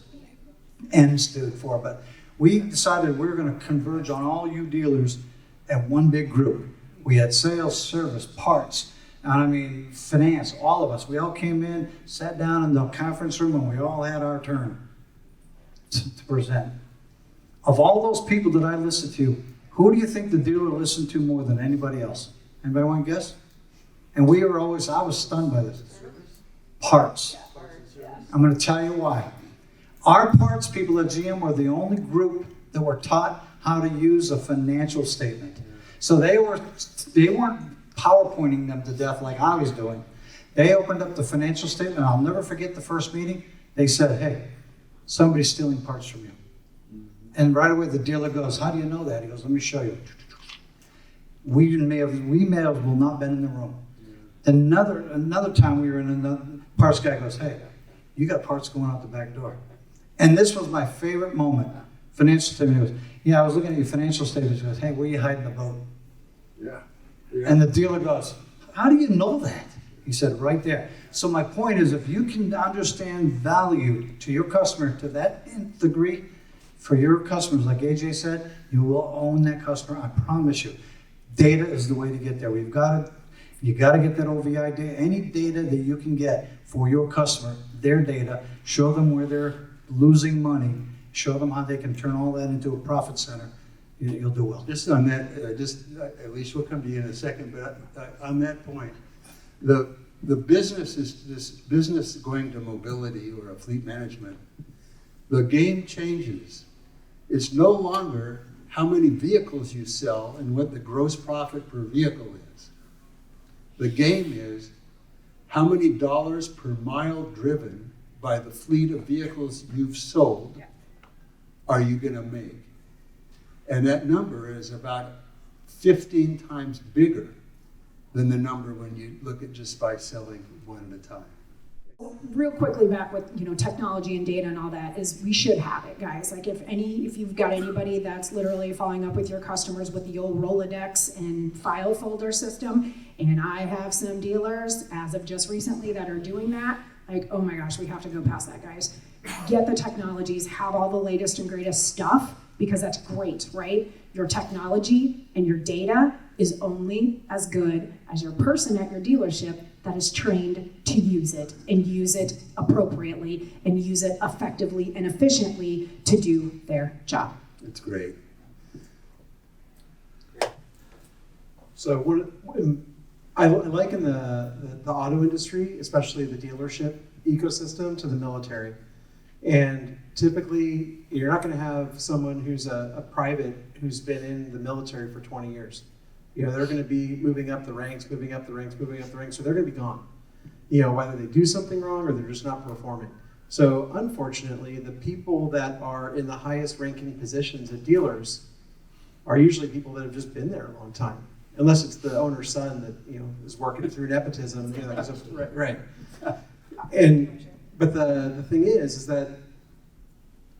M stood for, but we decided we were going to converge on all you dealers at one big group. We had sales, service, parts, and I mean, finance, all of us. We all came in, sat down in the conference room, and we all had our turn to present. Of all those people that I listened to, who do you think the dealer listened to more than anybody else? Anybody want to guess? And we were always, I was stunned by this. Parts. I'm going to tell you why. Our parts people at GM were the only group that were taught how to use a financial statement. So they weren't PowerPointing them to death like I was doing. They opened up the financial statement. I'll never forget the first meeting. They said, hey, somebody's stealing parts from you. And right away the dealer goes, how do you know that? He goes, let me show you. We may have will not been in the room. Another time we were in another, parts guy goes, hey, you got parts going out the back door. And this was my favorite moment. Financial statement, he goes, yeah, I was looking at your financial statements. He goes, hey, where are you hiding the boat? Yeah. And the dealer goes, how do you know that? He said, right there. So my point is, if you can understand value to your customer to that degree, for your customers, like AJ said, you will own that customer, I promise you. Data is the way to get there. You got to get that OVI data, any data that you can get for your customer, their data, show them where they're losing money, show them how they can turn all that into a profit center. You'll do well. Just on that, Alicia, we'll come to you in a second, but on that point, the business is this business going to mobility or a fleet management. The game changes. It's no longer how many vehicles you sell and what the gross profit per vehicle is. The game is how many dollars per mile driven by the fleet of vehicles you've sold are you going to make? And that number is about 15 times bigger than the number when you look at just by selling one at a time. Real quickly back with technology and data and all that is we should have it, guys. Like if you've got anybody that's literally following up with your customers with the old Rolodex and file folder system, and I have some dealers as of just recently that are doing that, like, oh my gosh, we have to go past that, guys. Get the technologies, have all the latest and greatest stuff, because that's great, right? Your technology and your data is only as good as your person at your dealership that is trained to use it and use it appropriately and use it effectively and efficiently to do their job. That's great. So what I liken the auto industry, especially the dealership ecosystem, to the military. And typically, you're not going to have someone who's a private who's been in the military for 20 years. They're going to be moving up the ranks, so they're going to be gone. Whether they do something wrong or they're just not performing. So unfortunately, the people that are in the highest ranking positions at dealers are usually people that have just been there a long time. unless it's the owner's son that, you know, is working through nepotism. You know, right. But the thing is that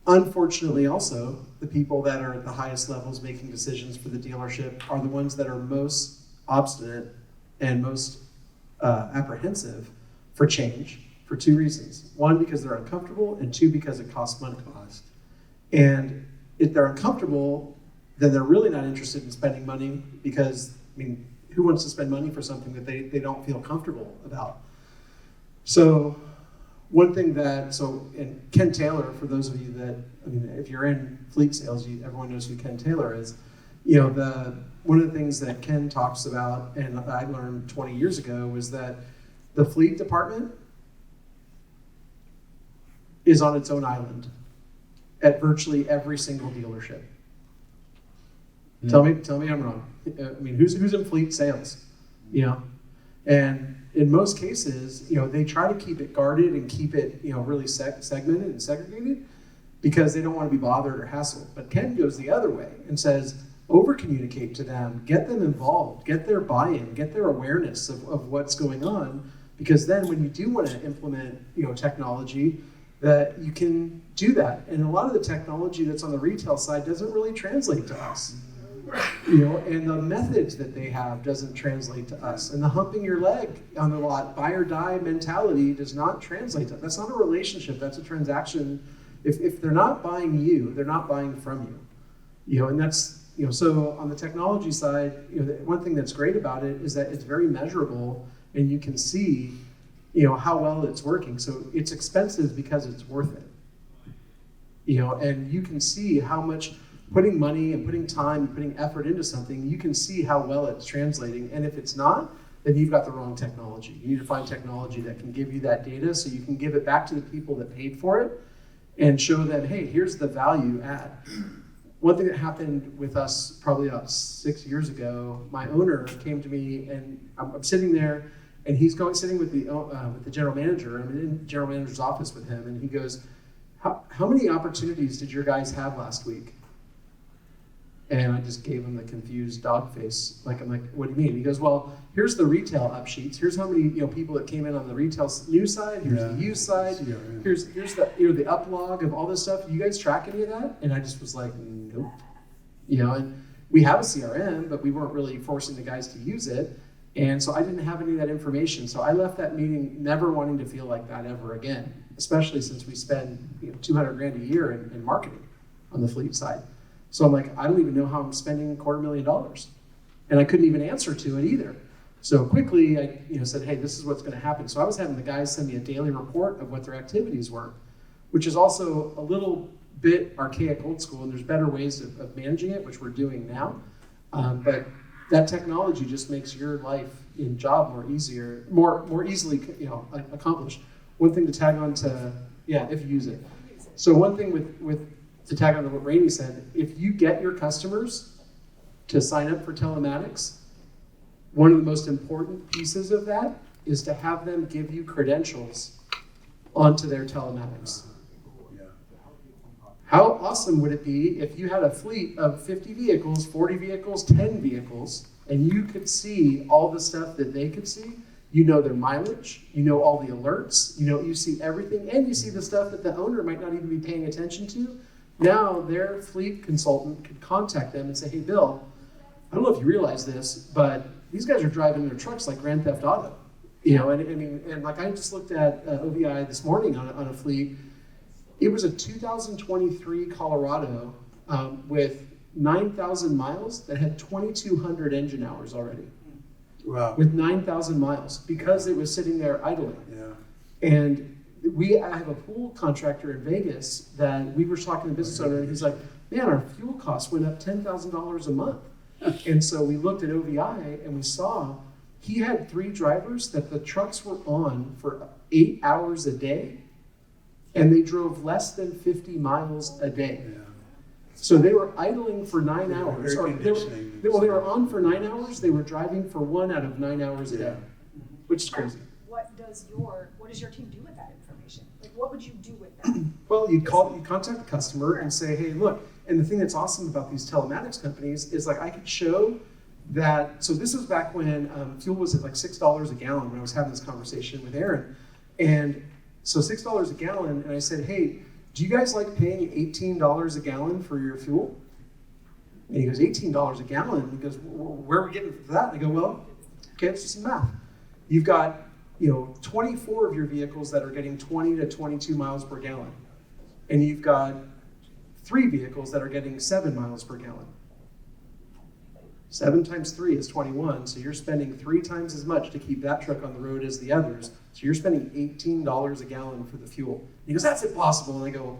unfortunately also the people that are at the highest levels making decisions for the dealership are the ones that are most obstinate and most apprehensive for change for two reasons. One, because they're uncomfortable, and two, because it costs money. And if they're uncomfortable, then they're really not interested in spending money because, I mean, who wants to spend money for something that they don't feel comfortable about? So one thing and Ken Taylor, for those of you that, I mean, if you're in fleet sales, everyone knows who Ken Taylor is. You know, one of the things that Ken talks about, and I learned 20 years ago, was that the fleet department is on its own island at virtually every single dealership. Tell me I'm wrong. I mean, who's in fleet sales? You know, and in most cases, you know, they try to keep it guarded and keep it, you know, really segmented and segregated because they don't want to be bothered or hassled. But Ken goes the other way and says, over-communicate to them, get them involved, get their buy-in, get their awareness of what's going on, because then when you do want to implement, you know, technology, that you can do that. And a lot of the technology that's on the retail side doesn't really translate to us. You know, and the methods that they have doesn't translate to us. And the humping your leg on the lot, buy or die mentality does not translate to us. That's not a relationship, that's a transaction. If they're not buying you, they're not buying from you. You know, and that's, you know, so on the technology side, you know, one thing that's great about it is that it's very measurable and you can see, you know, how well it's working. So it's expensive because it's worth it. You know, and you can see how much putting money and putting time and putting effort into something, you can see how well it's translating. And if it's not, then you've got the wrong technology. You need to find technology that can give you that data so you can give it back to the people that paid for it and show them, hey, here's the value add. One thing that happened with us probably about 6 years ago, my owner came to me and I'm sitting there and he's sitting with the general manager. I'm in the general manager's office with him and he goes, how many opportunities did your guys have last week? And I just gave him the confused dog face. I'm like, what do you mean? He goes, well, here's the retail up sheets. Here's how many people that came in on the retail new side. Here's the used side. Here's the up log of all this stuff. You guys track any of that? And I just was like, nope. And we have a CRM, but we weren't really forcing the guys to use it. And so I didn't have any of that information. So I left that meeting never wanting to feel like that ever again, especially since we spend $200,000 a year in marketing on the fleet side. So I'm like, I don't even know how I'm spending $250,000. And I couldn't even answer to it either. So quickly, I said, hey, this is what's going to happen. So I was having the guys send me a daily report of what their activities were, which is also a little bit archaic, old school, and there's better ways of managing it, which we're doing now. But that technology just makes your life in job more easily accomplished. One thing to tag on to, if you use it. So one thing to tag on to what Rene said, if you get your customers to sign up for telematics, one of the most important pieces of that is to have them give you credentials onto their telematics. How awesome would it be if you had a fleet of 50 vehicles, 40 vehicles, 10 vehicles, and you could see all the stuff that they could see? You know their mileage, you know all the alerts, you see everything, and you see the stuff that the owner might not even be paying attention to. Now their fleet consultant could contact them and say, hey, Bill, I don't know if you realize this, but these guys are driving their trucks like Grand Theft Auto. And like I just looked at OVI this morning on a fleet. It was a 2023 Colorado with 9,000 miles that had 2,200 engine hours already. Wow. With 9,000 miles because it was sitting there idling. Yeah. And I have a pool contractor in Vegas that we were talking to the business owner, and he's like, man, our fuel costs went up $10,000 a month. And so we looked at OVI and we saw he had 3 drivers that the trucks were on for 8 hours a day, and they drove less than 50 miles a day. Yeah. So they were idling for 9 hours. Air They were on for 9 hours, they were driving for 1 out of 9 hours a day, which is crazy. What does your team do with that information? Like, what would you do with that? Well, you contact the customer and say, hey, look, and the thing that's awesome about these telematics companies is like I could show that, so this was back when fuel was at like $6 a gallon when I was having this conversation with Aaron. And so $6 a gallon, and I said, hey, do you guys like paying $18 a gallon for your fuel? And he goes, $18 a gallon? He goes, where are we getting for that? And I go, well, okay, it's just some math. You've got 24 of your vehicles that are getting 20 to 22 miles per gallon. And you've got 3 vehicles that are getting 7 miles per gallon. 7 times 3 is 21, so you're spending 3 times as much to keep that truck on the road as the others. So you're spending $18 a gallon for the fuel. He goes, that's impossible. And I go,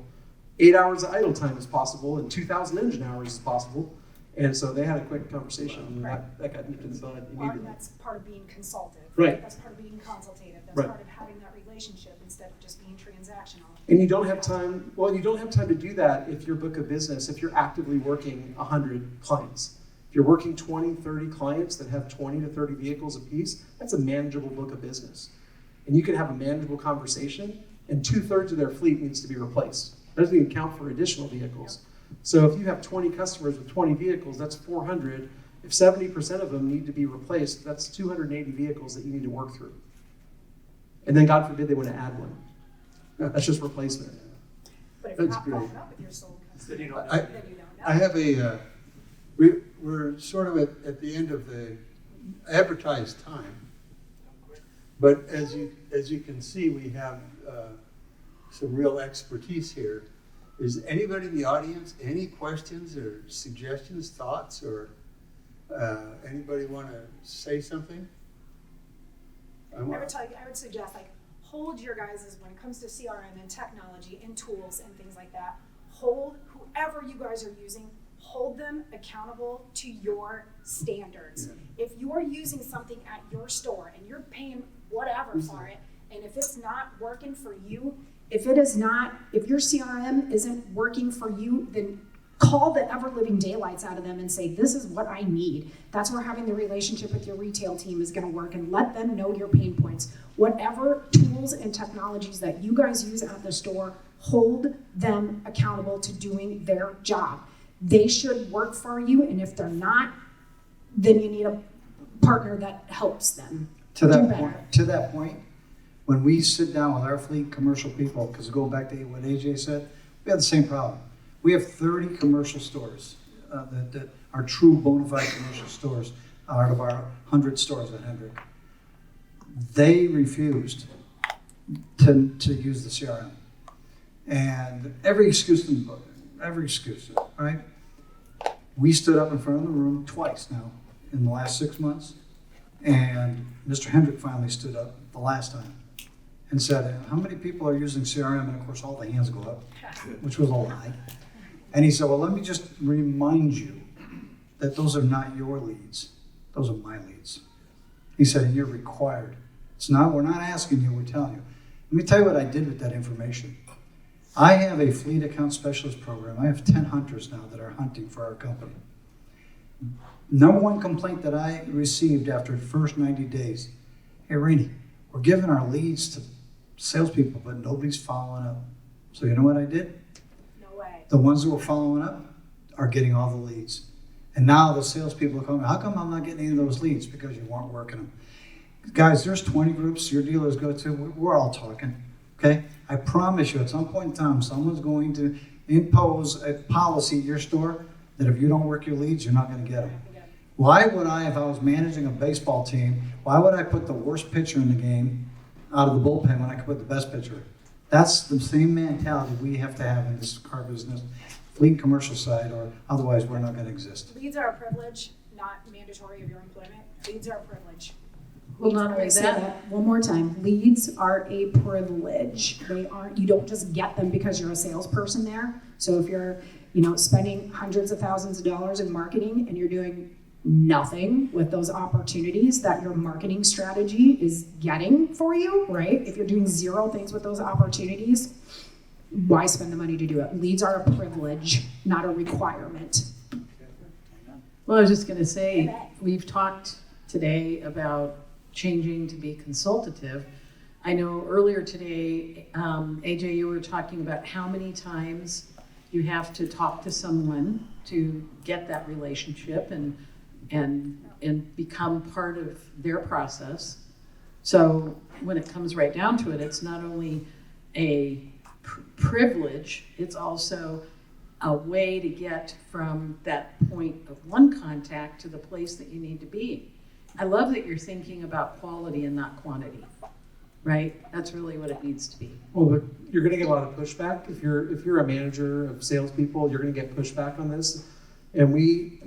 8 hours of idle time is possible, and 2,000 engine hours is possible. And so they had a quick conversation, and that got nipped in the bud immediately. That's part of being consultative. Right. That's part of being consultative. That's Right. part of having that relationship instead of just being transactional. And you don't have time, you don't have time to do that if your book of business, if you're actively working 100 clients. If you're working 20, 30 clients that have 20 to 30 vehicles apiece, that's a manageable book of business. And you can have a manageable conversation, and 2/3 of their fleet needs to be replaced. That doesn't even count for additional vehicles. So if you have 20 customers with 20 vehicles, that's 400. If 70% of them need to be replaced, that's 280 vehicles that you need to work through. And then God forbid they want to add one. That's just replacement. But if you're That's not great. following up with your sold customer, Then you don't know. then you don't know. I have we're sort of at the end of the advertised time, but as you can see, we have some real expertise here. Is anybody in the audience, any questions or suggestions, thoughts, or anybody want to say something? I would suggest, like, hold your guys' when it comes to CRM and technology and tools and things like that, hold whoever you guys are using, hold them accountable to your standards. Yeah. If you're using something at your store and you're paying whatever for it, and if it's not working for you, if your CRM isn't working for you, then call the ever-living daylights out of them and say, this is what I need. That's where having the relationship with your retail team is gonna work, and let them know your pain points. Whatever tools and technologies that you guys use at the store, hold them accountable to doing their job. They should work for you, and if they're not, then you need a partner that helps them To do that better. point, when we sit down with our fleet commercial people, because going back to what AJ said, we have the same problem. We have 30 commercial stores that are true bona fide commercial stores out of our 100 stores at Hendrick. They refused to use the CRM. And every excuse in the book, right? We stood up in front of the room twice now in the last 6 months, and Mr. Hendrick finally stood up the last time and said, how many people are using CRM? And of course, all the hands go up, which was a lie. And he said, well, let me just remind you that those are not your leads. Those are my leads. He said, and you're required. We're not asking you, we're telling you. Let me tell you what I did with that information. I have a fleet account specialist program. I have 10 hunters now that are hunting for our company. Number one complaint that I received after the first 90 days, hey, Rene, we're giving our leads to salespeople, but nobody's following up. So you know what I did? No way. The ones who are following up are getting all the leads. And now the salespeople are coming, how come I'm not getting any of those leads? Because you weren't working them. Guys, there's 20 groups your dealers go to. We're all talking, okay? I promise you, at some point in time, someone's going to impose a policy at your store that if you don't work your leads, you're not going to get them. Why would I, if I was managing a baseball team, why would I put the worst pitcher in the game out of the bullpen when I could put the best pitcher? That's the same mentality we have to have in this car business, fleet commercial side, or otherwise we're not going to exist. Leads are a privilege, not mandatory of your employment. Leads are a privilege. Well, not only I say that, one more time. Leads are a privilege. They aren't, you don't just get them because you're a salesperson there. So if you're, spending hundreds of thousands of dollars in marketing and you're doing nothing with those opportunities that your marketing strategy is getting for you, right? If you're doing zero things with those opportunities, why spend the money to do it? Leads are a privilege, not a requirement. well, I was just gonna say, we've talked today about changing to be consultative. I know earlier today, AJ, you were talking about how many times you have to talk to someone to get that relationship, and and become part of their process. So when it comes right down to it, it's not only a privilege, it's also a way to get from that point of one contact to the place that you need to be. I love that you're thinking about quality and not quantity, right? That's really what it needs to be. Well, but you're going to get a lot of pushback. If you're a manager of salespeople, you're going to get pushback on this. And we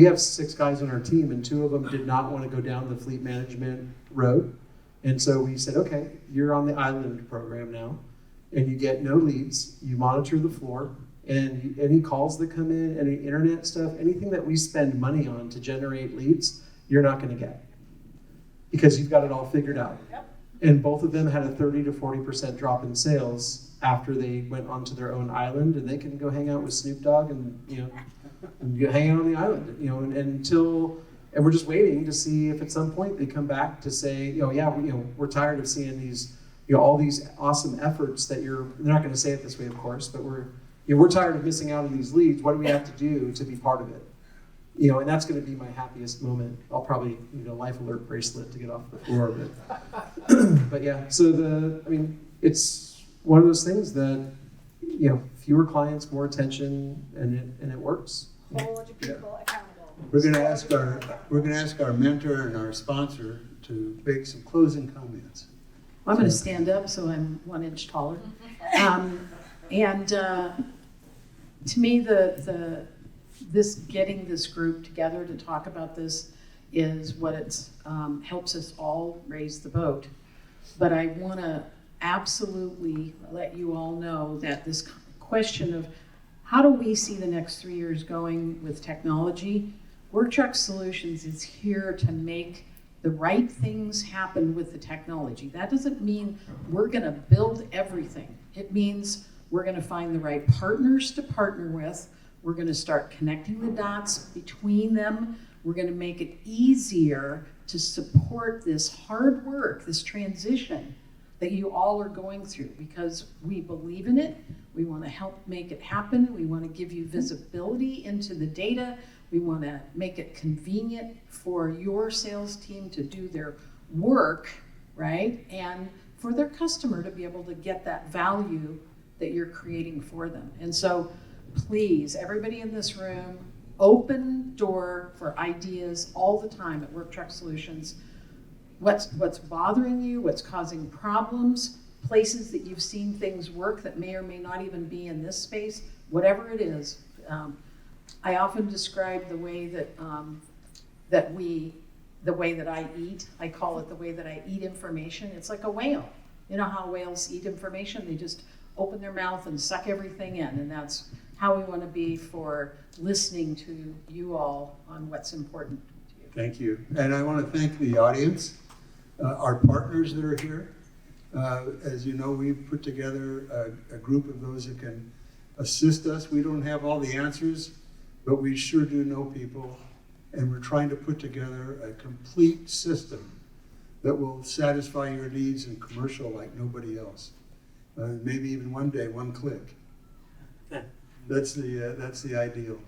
have 6 guys on our team, and 2 of them did not want to go down the fleet management road. And so we said, okay, you're on the island program now, and you get no leads. You monitor the floor, and any calls that come in, any internet stuff, anything that we spend money on to generate leads, you're not going to get, because you've got it all figured out. Yep. And both of them had a 30 to 40% drop in sales after they went onto their own island, and they can go hang out with Snoop Dogg and and go hang out on the island, and we're just waiting to see if at some point they come back to say, we're tired of seeing these, all these awesome efforts that they're not going to say it this way, of course, but we're tired of missing out on these leads. What do we have to do to be part of it? And that's going to be my happiest moment. I'll probably need a life alert bracelet to get off the floor, but yeah. So it's one of those things that fewer clients, more attention, and it works. Hold people accountable. We're going to ask our mentor and our sponsor to make some closing comments. I'm going to stand up so I'm 1 inch taller. To me, this getting this group together to talk about this is what it's helps us all raise the boat. But I want to absolutely let you all know that this question of how do we see the next 3 years going with technology, Work Truck Solutions is here to make the right things happen with the technology. That doesn't mean we're going to build everything. It means we're going to find the right partners to partner with. We're going to start connecting the dots between them. We're going to make it easier to support this hard work, this transition that you all are going through, because we believe in it. We want to help make it happen. We want to give you visibility into the data. We want to make it convenient for your sales team to do their work, right? And for their customer to be able to get that value that you're creating for them. And so please, everybody in this room, open door for ideas all the time at Work Truck Solutions. What's bothering you, what's causing problems, places that you've seen things work that may or may not even be in this space, whatever it is. I often describe the way that the way that I eat. I call it the way that I eat information. It's like a whale. You know how whales eat information? They just open their mouth and suck everything in, and that's how we want to be for listening to you all on what's important to you. Thank you. And I want to thank the audience, our partners that are here. As you know, we've put together a group of those that can assist us. We don't have all the answers, but we sure do know people, and we're trying to put together a complete system that will satisfy your needs in commercial like nobody else. Maybe even one day, one click. That's the ideal.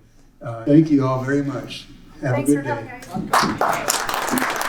Thank you all very much. Have Thanks a good for day. coming, guys.